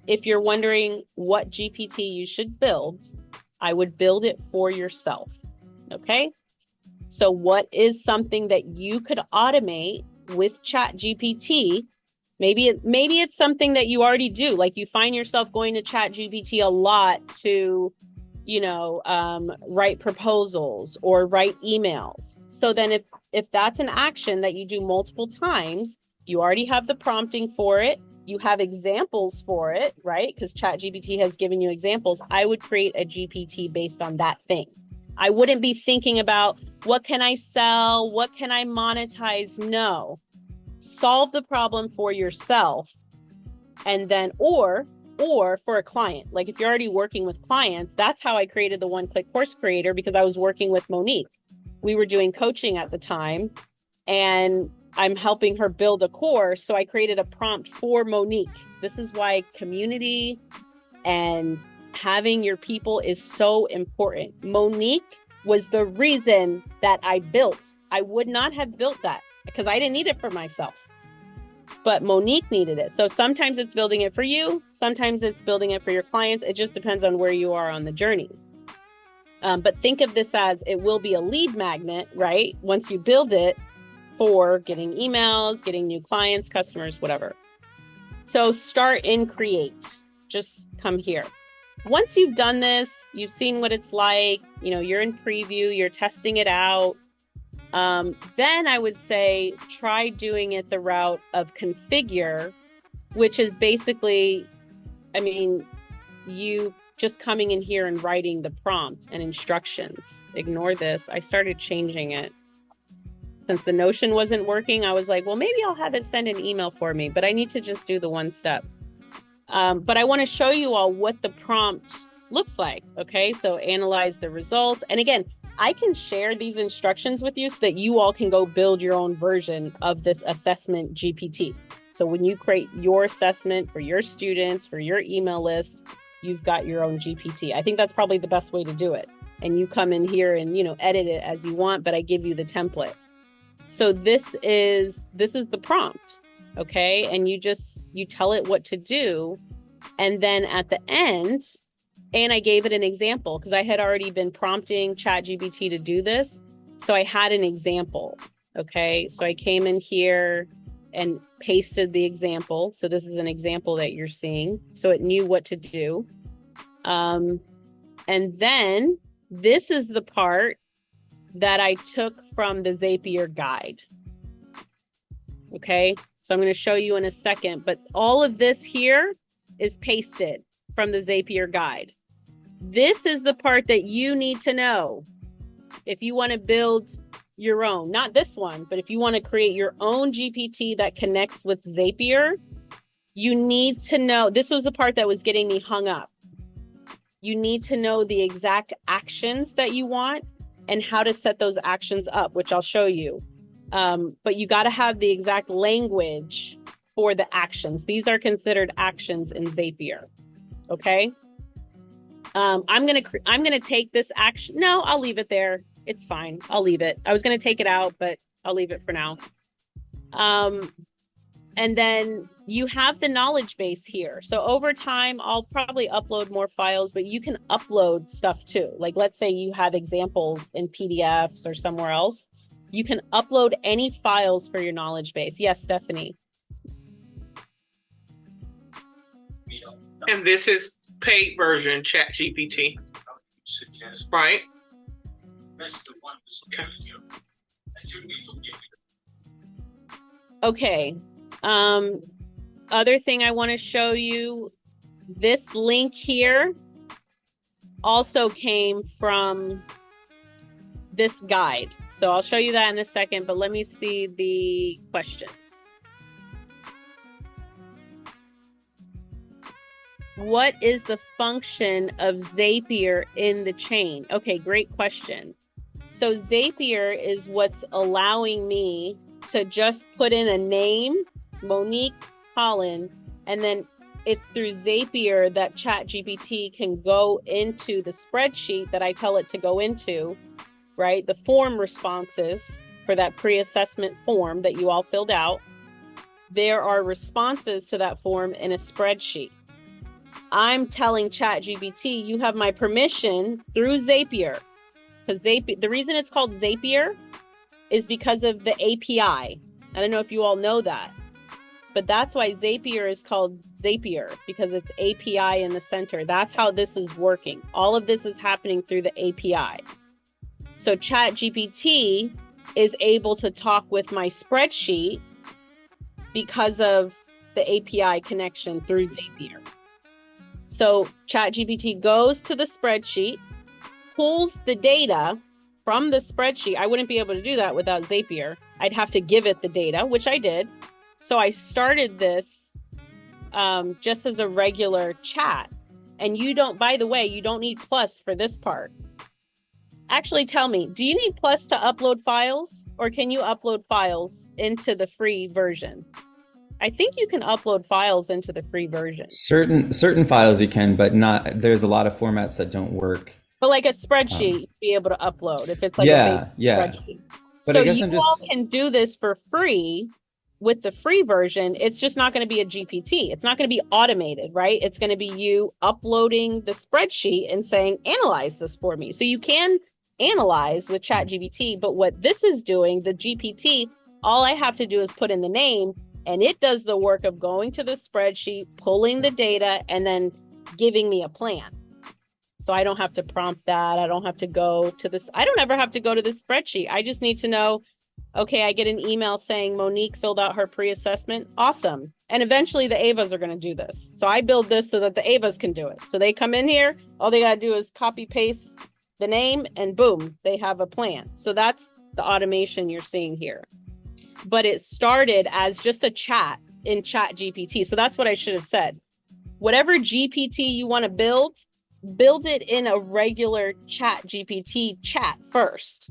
If you're wondering what GPT you should build, I would build it for yourself. Okay? So what is something that you could automate with ChatGPT? Maybe it's something that you already do. Like you find yourself going to ChatGPT a lot to, write proposals or write emails. So then if that's an action that you do multiple times, you already have the prompting for it. You have examples for it, right? Because ChatGPT has given you examples. I would create a GPT based on that thing. I wouldn't be thinking about what can I sell? What can I monetize? No. Solve the problem for yourself, and then or for a client. Like if you're already working with clients, that's how I created the One-Click Course Creator, because I was working with Monique. We were doing coaching at the time, and I'm helping her build a course. So I created a prompt for Monique. This is why community and having your people is so important. Monique was the reason that I built. I would not have built that because I didn't need it for myself, but Monique needed it. So sometimes it's building it for you. Sometimes it's building it for your clients. It just depends on where you are on the journey. But think of this as it will be a lead magnet, right? Once you build it for getting emails, getting new clients, customers, whatever. So start in Create. Just come here. Once you've done this, you've seen what it's like, you're in preview, you're testing it out. Then I would say try doing it the route of configure, which is basically, you just coming in here and writing the prompt and instructions. Ignore this. I started changing it. Since the Notion wasn't working, I was like, well, maybe I'll have it send an email for me, but I need to just do the one step. But I want to show you all what the prompt looks like. Okay, so analyze the results. And again, I can share these instructions with you so that you all can go build your own version of this assessment GPT. So when you create your assessment for your students, for your email list, you've got your own GPT. I think that's probably the best way to do it. And you come in here and, edit it as you want, but I give you the template. So this is the prompt. Okay. And you tell it what to do. And then at the end, and I gave it an example because I had already been prompting ChatGPT to do this. So I had an example. Okay. So I came in here and pasted the example. So this is an example that you're seeing. So it knew what to do. And then this is the part that I took from the Zapier guide. Okay. So I'm going to show you in a second, but all of this here is pasted from the Zapier guide. This is the part that you need to know if you want to build your own, not this one, but if you want to create your own GPT that connects with Zapier, you need to know, this was the part that was getting me hung up. You need to know the exact actions that you want and how to set those actions up, which I'll show you. But you got to have the exact language for the actions. These are considered actions in Zapier. Okay. I'm gonna take this action. No, I'll leave it there. It's fine. I'll leave it. I was gonna take it out, but I'll leave it for now. And then you have the knowledge base here. So over time, I'll probably upload more files, but you can upload stuff too. Like let's say you have examples in PDFs or somewhere else. You can upload any files for your knowledge base. Yes, Stephanie. And this is paid version ChatGPT, right? Okay. Other thing I want to show you, this link here also came from this guide. So I'll show you that in a second, but let me see the questions. What is the function of Zapier in the chain? Okay, great question. So Zapier is what's allowing me to just put in a name, Monique Holland, and then it's through Zapier that ChatGPT can go into the spreadsheet that I tell it to go into, right? The form responses for that pre-assessment form that you all filled out. There are responses to that form in a spreadsheet. I'm telling ChatGPT, you have my permission through Zapier. Because the reason it's called Zapier is because of the API. I don't know if you all know that, but that's why Zapier is called Zapier, because it's API in the center. That's how this is working. All of this is happening through the API. So ChatGPT is able to talk with my spreadsheet because of the API connection through Zapier. So ChatGPT goes to the spreadsheet, pulls the data from the spreadsheet. I wouldn't be able to do that without Zapier. I'd have to give it the data, which I did. So I started this just as a regular chat. And you don't, by the way, you don't need Plus for this part. Actually, tell me, do you need Plus to upload files, or can you upload files into the free version? I think you can upload files into the free version. Certain files you can, but not. There's a lot of formats that don't work. But like a spreadsheet, you'd be able to upload if it's like yeah, a spreadsheet. But so I guess you all can do this for free with the free version. It's just not going to be a GPT. It's not going to be automated, right? It's going to be you uploading the spreadsheet and saying, analyze this for me. So you can analyze with ChatGPT, but what this is doing, the GPT, all I have to do is put in the name, and it does the work of going to the spreadsheet, pulling the data, and then giving me a plan. So I don't have to prompt that. I don't have to go to this. I don't ever have to go to this spreadsheet. I just need to know, okay, I get an email saying Monique filled out her pre-assessment. Awesome. And eventually the AVAs are going to do this. So I build this so that the AVAs can do it. So they come in here, all they got to do is copy paste the name, and boom, they have a plan. So that's the automation you're seeing here. But it started as just a chat in ChatGPT. So that's what I should have said. Whatever GPT you want to build it in a regular ChatGPT chat first.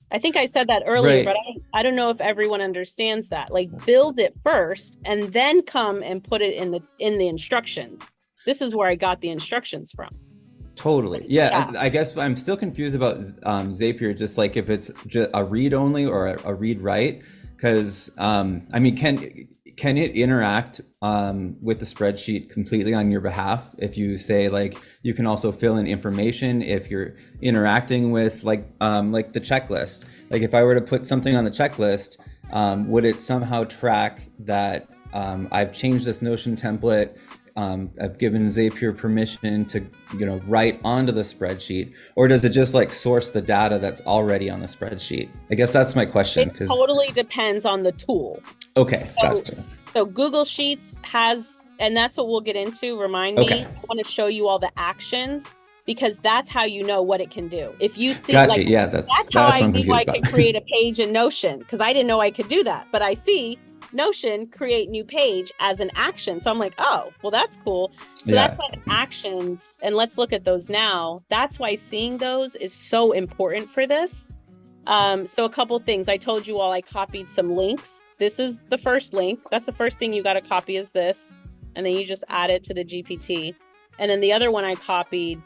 I think I said that earlier, right. But I don't know if everyone understands that. Like, build it first and then come and put it in the instructions. This is where I got the instructions from. Totally. Yeah. I guess I'm still confused about Zapier, just like if it's just a read only or a read write, because I mean, can it interact with the spreadsheet completely on your behalf? If you say, like, you can also fill in information if you're interacting with like the checklist. Like if I were to put something on the checklist, would it somehow track that I've changed this Notion template? I've given Zapier permission to, write onto the spreadsheet, or does it just like source the data that's already on the spreadsheet? I guess that's my question. It totally depends on the tool. Okay, gotcha. So Google Sheets has, and that's what we'll get into. Remind me, I want to show you all the actions, because that's how you know what it can do. If you see, gotcha. Like, yeah, that's how I knew I could create a page in Notion, because I didn't know I could do that, but I see Notion create new page as an action. So I'm like, oh, well, that's cool. So that's like actions. And let's look at those now. That's why seeing those is so important for this. So a couple things. I told you all I copied some links. This is the first link. That's the first thing you got to copy is this. And then you just add it to the GPT. And then the other one I copied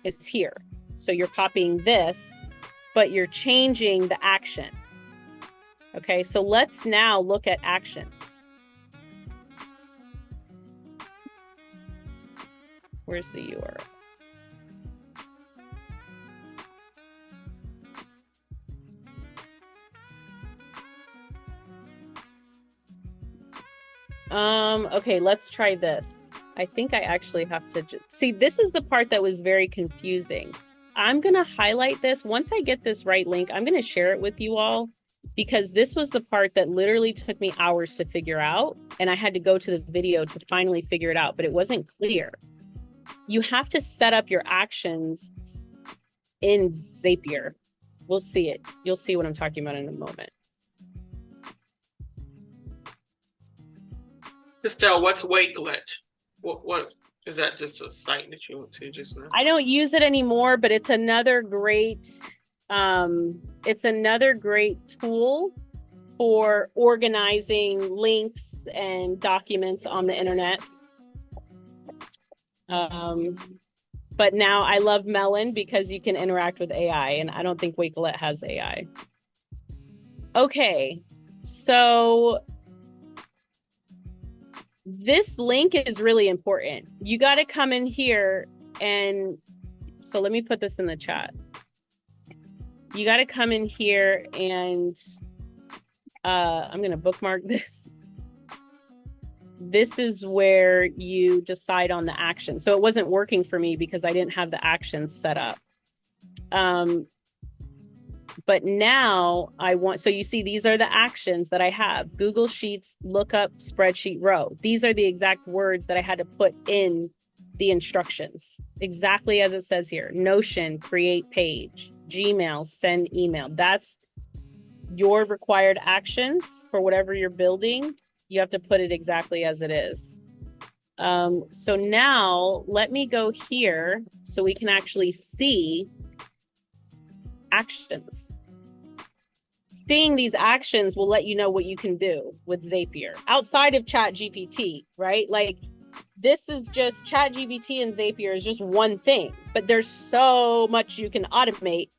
is here. So you're copying this, but you're changing the action. Okay, so let's now look at actions. Where's the URL? Okay, let's try this. I think I actually have to see, this is the part that was very confusing. I'm going to highlight this. Once I get this right link, I'm going to share it with you all, because this was the part that literally took me hours to figure out. And I had to go to the video to finally figure it out, but it wasn't clear. You have to set up your actions in Zapier. We'll see it. You'll see what I'm talking about in a moment. Christelle, what's Wakelet? What is that? Just a site that you went to just now? I don't use it anymore, but it's another great tool for organizing links and documents on the internet. But now I love Melon because you can interact with AI, and I don't think Wakelet has AI. Okay, so this link is really important. You got to come in here, and so let me put this in the chat. You got to come in here and I'm going to bookmark this. This is where you decide on the action. So it wasn't working for me because I didn't have the actions set up. But now I want, so you see, these are the actions that I have. Google Sheets, lookup, spreadsheet row. These are the exact words that I had to put in the instructions, exactly as it says here. Notion, create page. Gmail, send email. That's your required actions for whatever you're building. You have to put it exactly as it is. So now let me go here so we can actually see actions. Seeing these actions will let you know what you can do with Zapier outside of ChatGPT, right? Like, this is just ChatGPT, and Zapier is just one thing, but there's so much you can automate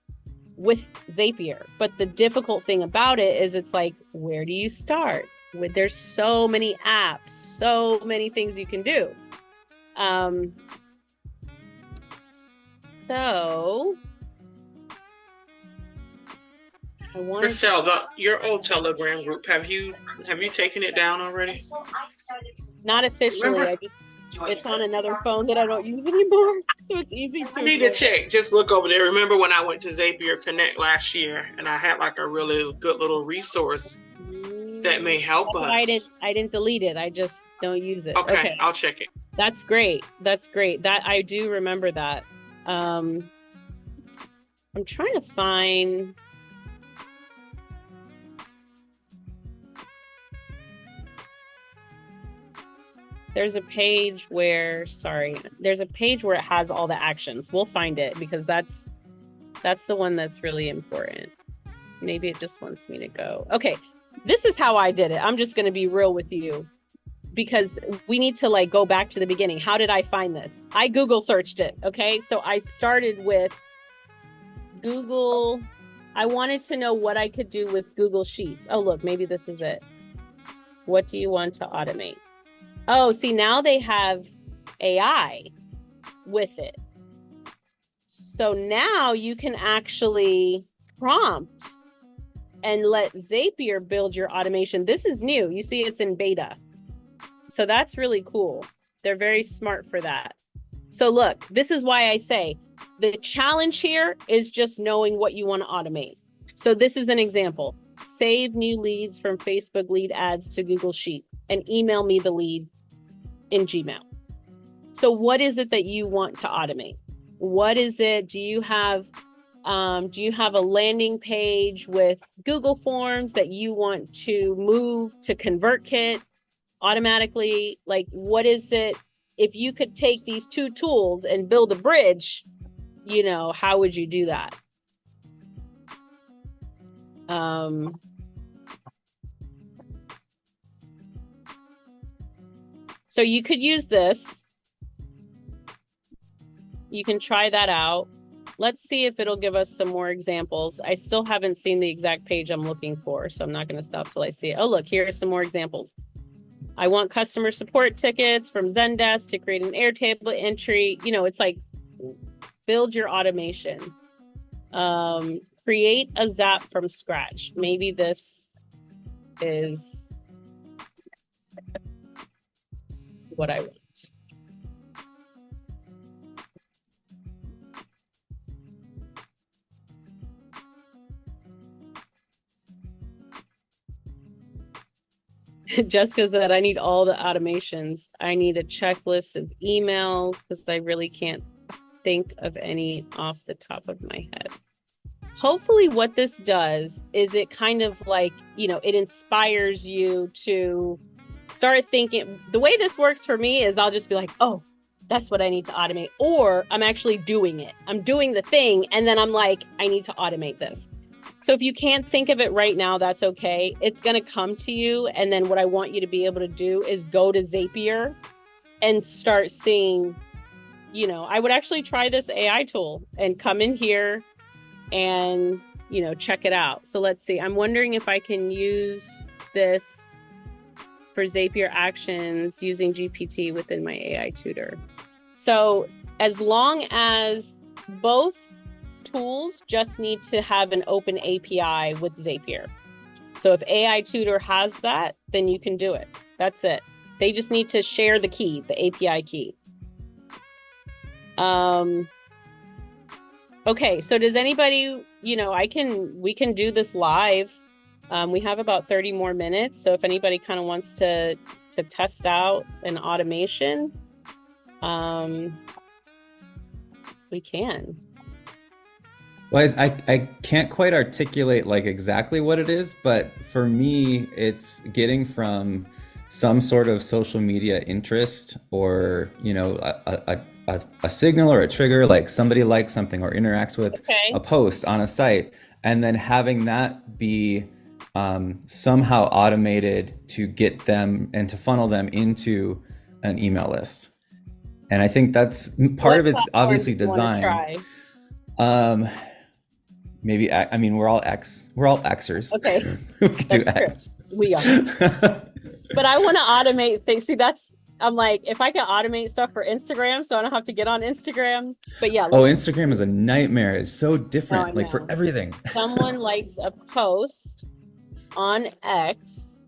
with Zapier. But the difficult thing about it is it's like, where do you start? There's so many apps, so many things you can do. So I want Christelle, your old Telegram group, have you taken it down already? Not officially. Remember? It's on another phone that I don't use anymore, so it's easy to. I need to check. Just look over there. Remember when I went to Zapier Connect last year, and I had like a really good little resource that may help us. I didn't delete it. I just don't use it. Okay, I'll check it. That's great. That's great. That I do remember that. I'm trying to find. There's a page where, there's a page where it has all the actions. We'll find it because that's the one that's really important. Maybe it just wants me to go. Okay, this is how I did it. I'm just going to be real with you because we need to like go back to the beginning. How did I find this? I Google searched it. Okay, so I started with Google. I wanted to know what I could do with Google Sheets. Oh, look, maybe this is it. What do you want to automate? Oh, see, now they have AI with it. So now you can actually prompt and let Zapier build your automation. This is new. You see, it's in beta. So that's really cool. They're very smart for that. So look, this is why I say the challenge here is just knowing what you want to automate. So this is an example. Save new leads from Facebook lead ads to Google Sheet and email me the lead in Gmail. So what is it that you want to automate? What is it? Do you have a landing page with Google Forms that you want to move to ConvertKit automatically? Like, what is it? If you could take these two tools and build a bridge, how would you do that? So you could use this. You can try that out. Let's see if it'll give us some more examples. I still haven't seen the exact page I'm looking for, so I'm not going to stop till I see it. Oh, look, here are some more examples. I want customer support tickets from Zendesk to create an Airtable entry. You know, it's like build your automation. Create a Zap from scratch. Maybe this is what I want. Jessica said, I need all the automations. I need a checklist of emails because I really can't think of any off the top of my head. Hopefully what this does is it kind of like, you know, it inspires you to start thinking. The way this works for me is I'll just be like, oh, that's what I need to automate. Or I'm actually doing it. I'm doing the thing. And then I'm like, I need to automate this. So if you can't think of it right now, that's okay. It's going to come to you. And then what I want you to be able to do is go to Zapier and start seeing, you know, I would actually try this AI tool and come in here and, you know, check it out. So let's see. I'm wondering if I can use this for Zapier Actions using GPT within my AI tutor. So as long as both tools just need to have an open API with Zapier. So if AI Tutor has that, then you can do it. That's it. They just need to share the key, the API key. Okay, so does anybody, you know, we can do this live. We have about 30 more minutes. So if anybody kind of wants to test out an automation, we can. Well, I can't quite articulate like exactly what it is, but for me, it's getting from some sort of social media interest or, you know, a signal or a trigger, like somebody likes something or interacts with a post on a site, and then having that be somehow automated to get them and to funnel them into an email list. And I think that's part of it's obviously design. Maybe, I mean, we're all Xers. Okay. We could do X. We are. But I want to automate things. See, I'm like, if I can automate stuff for Instagram, so I don't have to get on Instagram. But yeah. Oh, Instagram is a nightmare. It's so different, like for everything. Someone likes a post on X.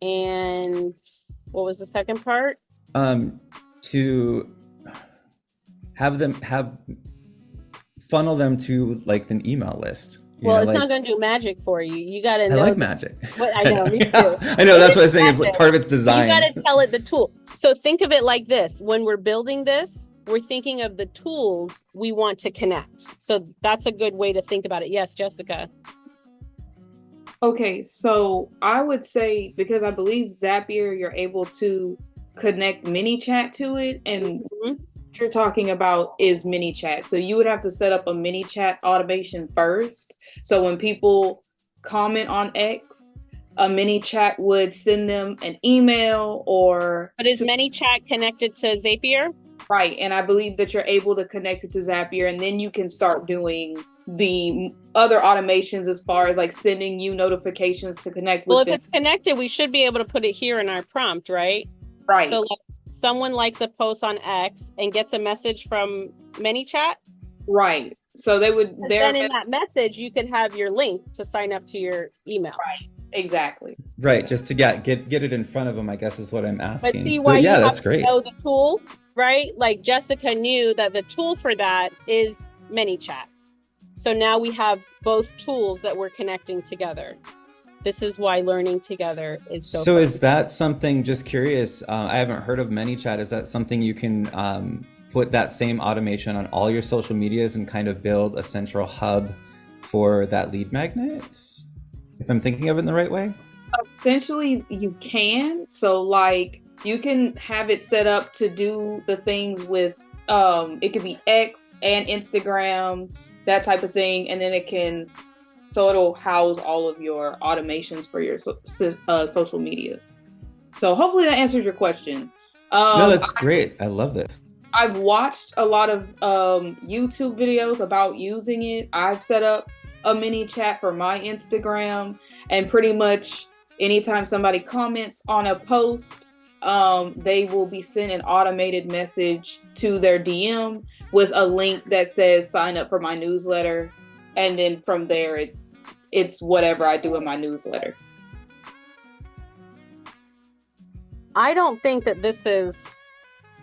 And what was the second part? To funnel them to like an email list. Well, it's not going to do magic for you. You got to know. I like magic. I know, me too. I know, that's what I'm saying. It's like part of its design. You got to tell it the tool. So think of it like this. When we're building this, we're thinking of the tools we want to connect. So that's a good way to think about it. Yes, Jessica. Okay, so I would say, because I believe Zapier, you're able to connect ManyChat to it, and what you're talking about is ManyChat. So you would have to set up a ManyChat automation first. So when people comment on X, a ManyChat would send them an email or... But is ManyChat connected to Zapier? Right, and I believe that you're able to connect it to Zapier, and then you can start doing the other automations as far as like sending you notifications to connect with them. Well, if it's connected, we should be able to put it here in our prompt, right? Right. So like, someone likes a post on X and gets a message from ManyChat. Right. So they would. Then in that message, you could have your link to sign up to your email. Right. Exactly. Right. Just to get it in front of them, I guess is what I'm asking. But see why you that's have great. To know the tool, right? Like Jessica knew that the tool for that is ManyChat. So now we have both tools that we're connecting together. This is why learning together is so fun. Is that something, just curious, I haven't heard of ManyChat. Is that something you can put that same automation on all your social medias and kind of build a central hub for that lead magnet? If I'm thinking of it in the right way? Essentially, you can. So like you can have it set up to do the things with, it could be X and Instagram, that type of thing. And then it'll house all of your automations for your social media. So hopefully that answered your question. No, that's great. I love this. I've watched a lot of YouTube videos about using it. I've set up a ManyChat for my Instagram, and pretty much anytime somebody comments on a post, they will be sent an automated message to their DM with a link that says sign up for my newsletter. And then from there, it's whatever I do in my newsletter. I don't think that this is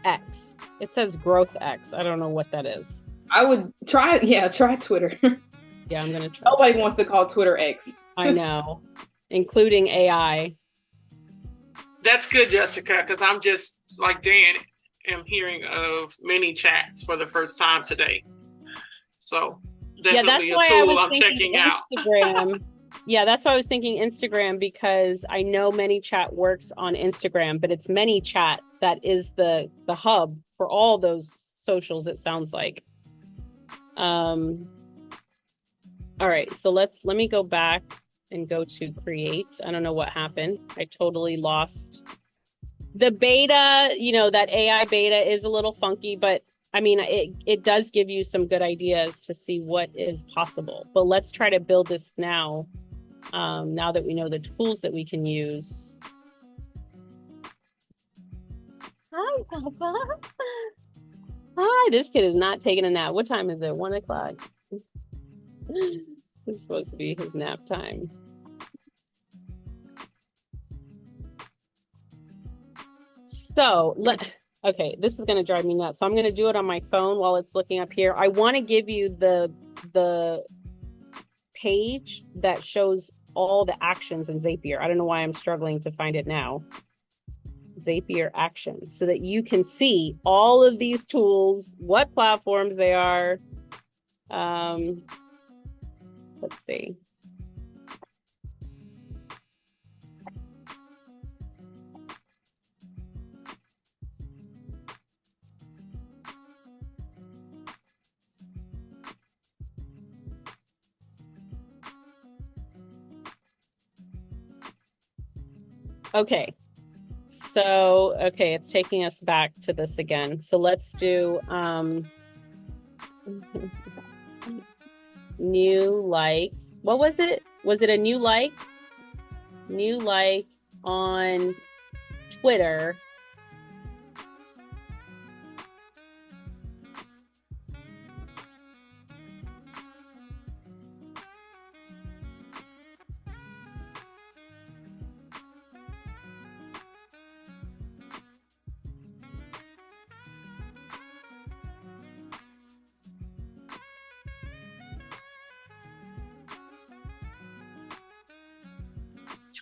X. It says Growth X. I don't know what that is. I would try Twitter. Yeah, I'm gonna try. Nobody wants to call Twitter X. I know, including AI. That's good, Jessica, because I'm just like Dan, am hearing of mini chats for the first time today. So definitely a tool I'm checking out. Yeah, that's why I was thinking Instagram, because I know ManyChat works on Instagram, but it's ManyChat that is the hub for all those socials, it sounds like. All right, so let me go back and go to create. I don't know what happened. I totally lost the beta. You know, that AI beta is a little funky, but I mean, it does give you some good ideas to see what is possible. But let's try to build this now. Now that we know the tools that we can use. Hi, Papa. Hi, this kid is not taking a nap. What time is it? 1 o'clock. This is supposed to be his nap time. So, okay, this is going to drive me nuts. So I'm going to do it on my phone while it's looking up here. I want to give you the page that shows all the actions in Zapier. I don't know why I'm struggling to find it now. Zapier actions, so that you can see all of these tools, what platforms they are. Let's see. Okay, so, okay, it's taking us back to this again. So let's do new like. What was it? Was it a new like? New like on Twitter.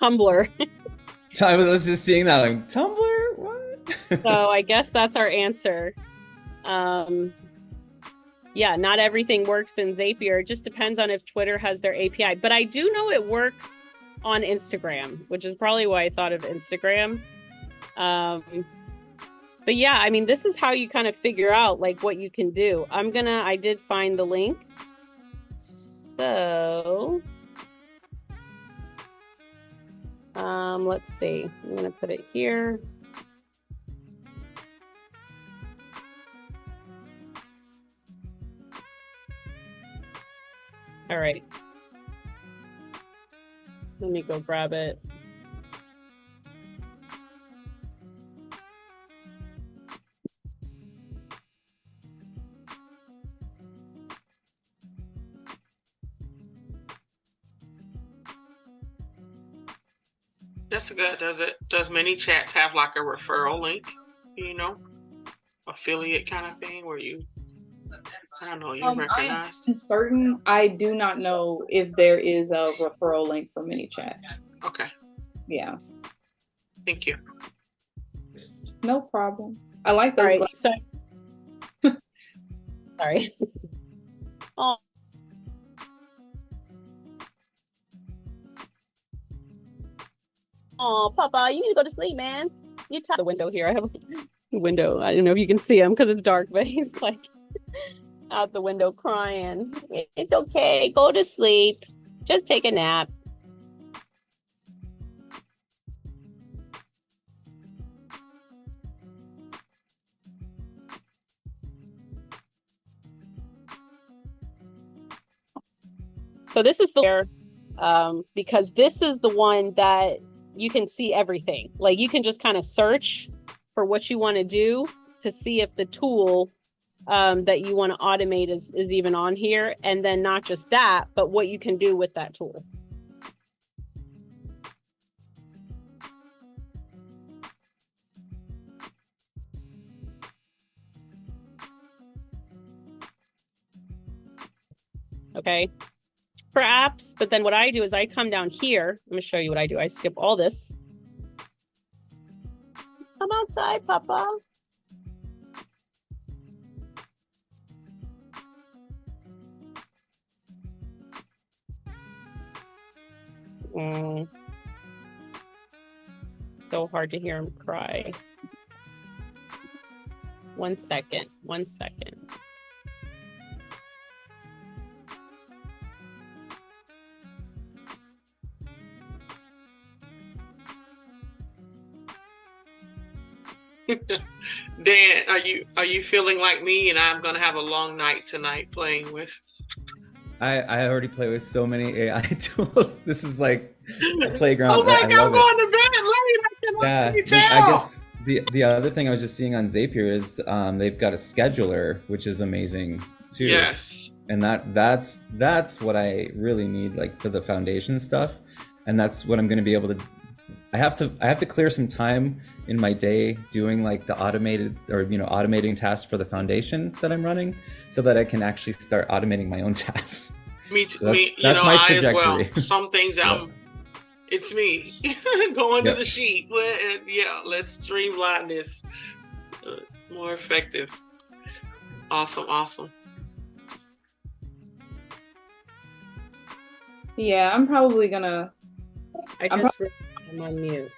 Tumblr. So I was just seeing that, like, Tumblr? What? So I guess that's our answer. Yeah, not everything works in Zapier. It just depends on if Twitter has their API. But I do know it works on Instagram, which is probably why I thought of Instagram. But yeah, I mean, this is how you kind of figure out like what you can do. I did find the link. So let's see. I'm gonna put it here. All right. Let me go grab it. Jessica, does ManyChats have like a referral link, you know, affiliate kind of thing where you, I don't know, you recognized? I'm certain. I do not know if there is a referral link for ManyChat. Okay. Yeah. Thank you. No problem. I like those. All right, so sorry. Oh. Oh, Papa, you need to go to sleep, man. You the window here. I have a window. I don't know if you can see him because it's dark, but he's like out the window crying. It's okay. Go to sleep. Just take a nap. So this is the because this is the one that you can see everything. Like you can just kind of search for what you want to do to see if the tool that you want to automate is even on here. And then not just that, but what you can do with that tool. Okay, for apps, but then what I do is I come down here. Let me show you what I do. I skip all this. Come outside, Papa. So hard to hear him cry. 1 second, 1 second. Dan, are you feeling like me and I'm gonna have a long night tonight playing with? I already play with so many AI tools. This is like a playground. Oh my God, I'm going to bed late. I guess the other thing I was just seeing on Zapier is they've got a scheduler, which is amazing too. Yes. And that's what I really need, like for the foundation stuff. And that's what I'm going to be able to. I have to clear some time in my day doing like the automated or automating tasks for the foundation that I'm running, so that I can actually start automating my own tasks. Me too. So that's my trajectory. I as well. Some things it's me going to the sheet. Yeah, let's streamline this. More effective. Awesome. Yeah, I'm probably gonna. I'm on mute.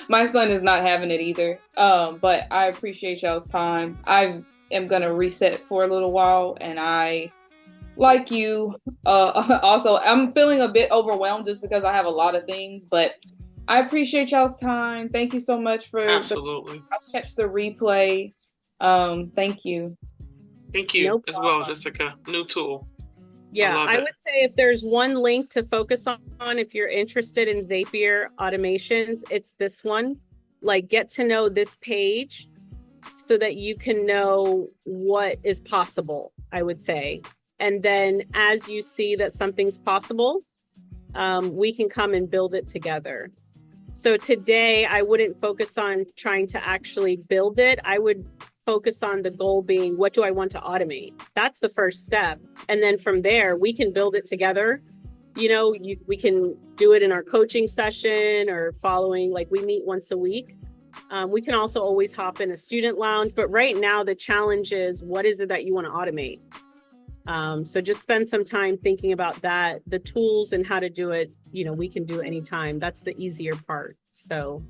My son is not having it either. But I appreciate y'all's time. I am gonna reset for a little while, and I, like you, also I'm feeling a bit overwhelmed just because I have a lot of things. But I appreciate y'all's time. Thank you so much for. Absolutely. I'll catch the replay. Thank you. Thank you as well, Jessica. New tool. Yeah, I would say if there's one link to focus on if you're interested in Zapier automations, it's this one. Like, get to know this page so that you can know what is possible, I would say. And then as you see that something's possible, we can come and build it together. So today, I wouldn't focus on trying to actually build it. I would focus on the goal being, what do I want to automate? That's the first step. And then from there, we can build it together. We can do it in our coaching session or following, like we meet once a week. We can also always hop in a student lounge. But right now, the challenge is, what is it that you want to automate? So just spend some time thinking about that, the tools and how to do it. We can do it anytime. That's the easier part. So,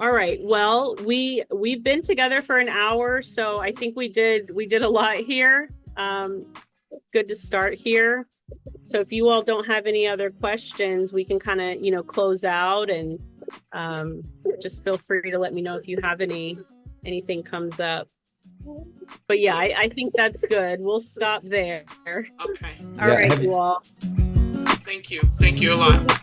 all right. Well, we've been together for an hour, so I think we did a lot here. Good to start here. So if you all don't have any other questions, we can kind of close out, and just feel free to let me know if you have anything comes up. But yeah, I think that's good. We'll stop there. Okay. All right, you all. Thank you a lot.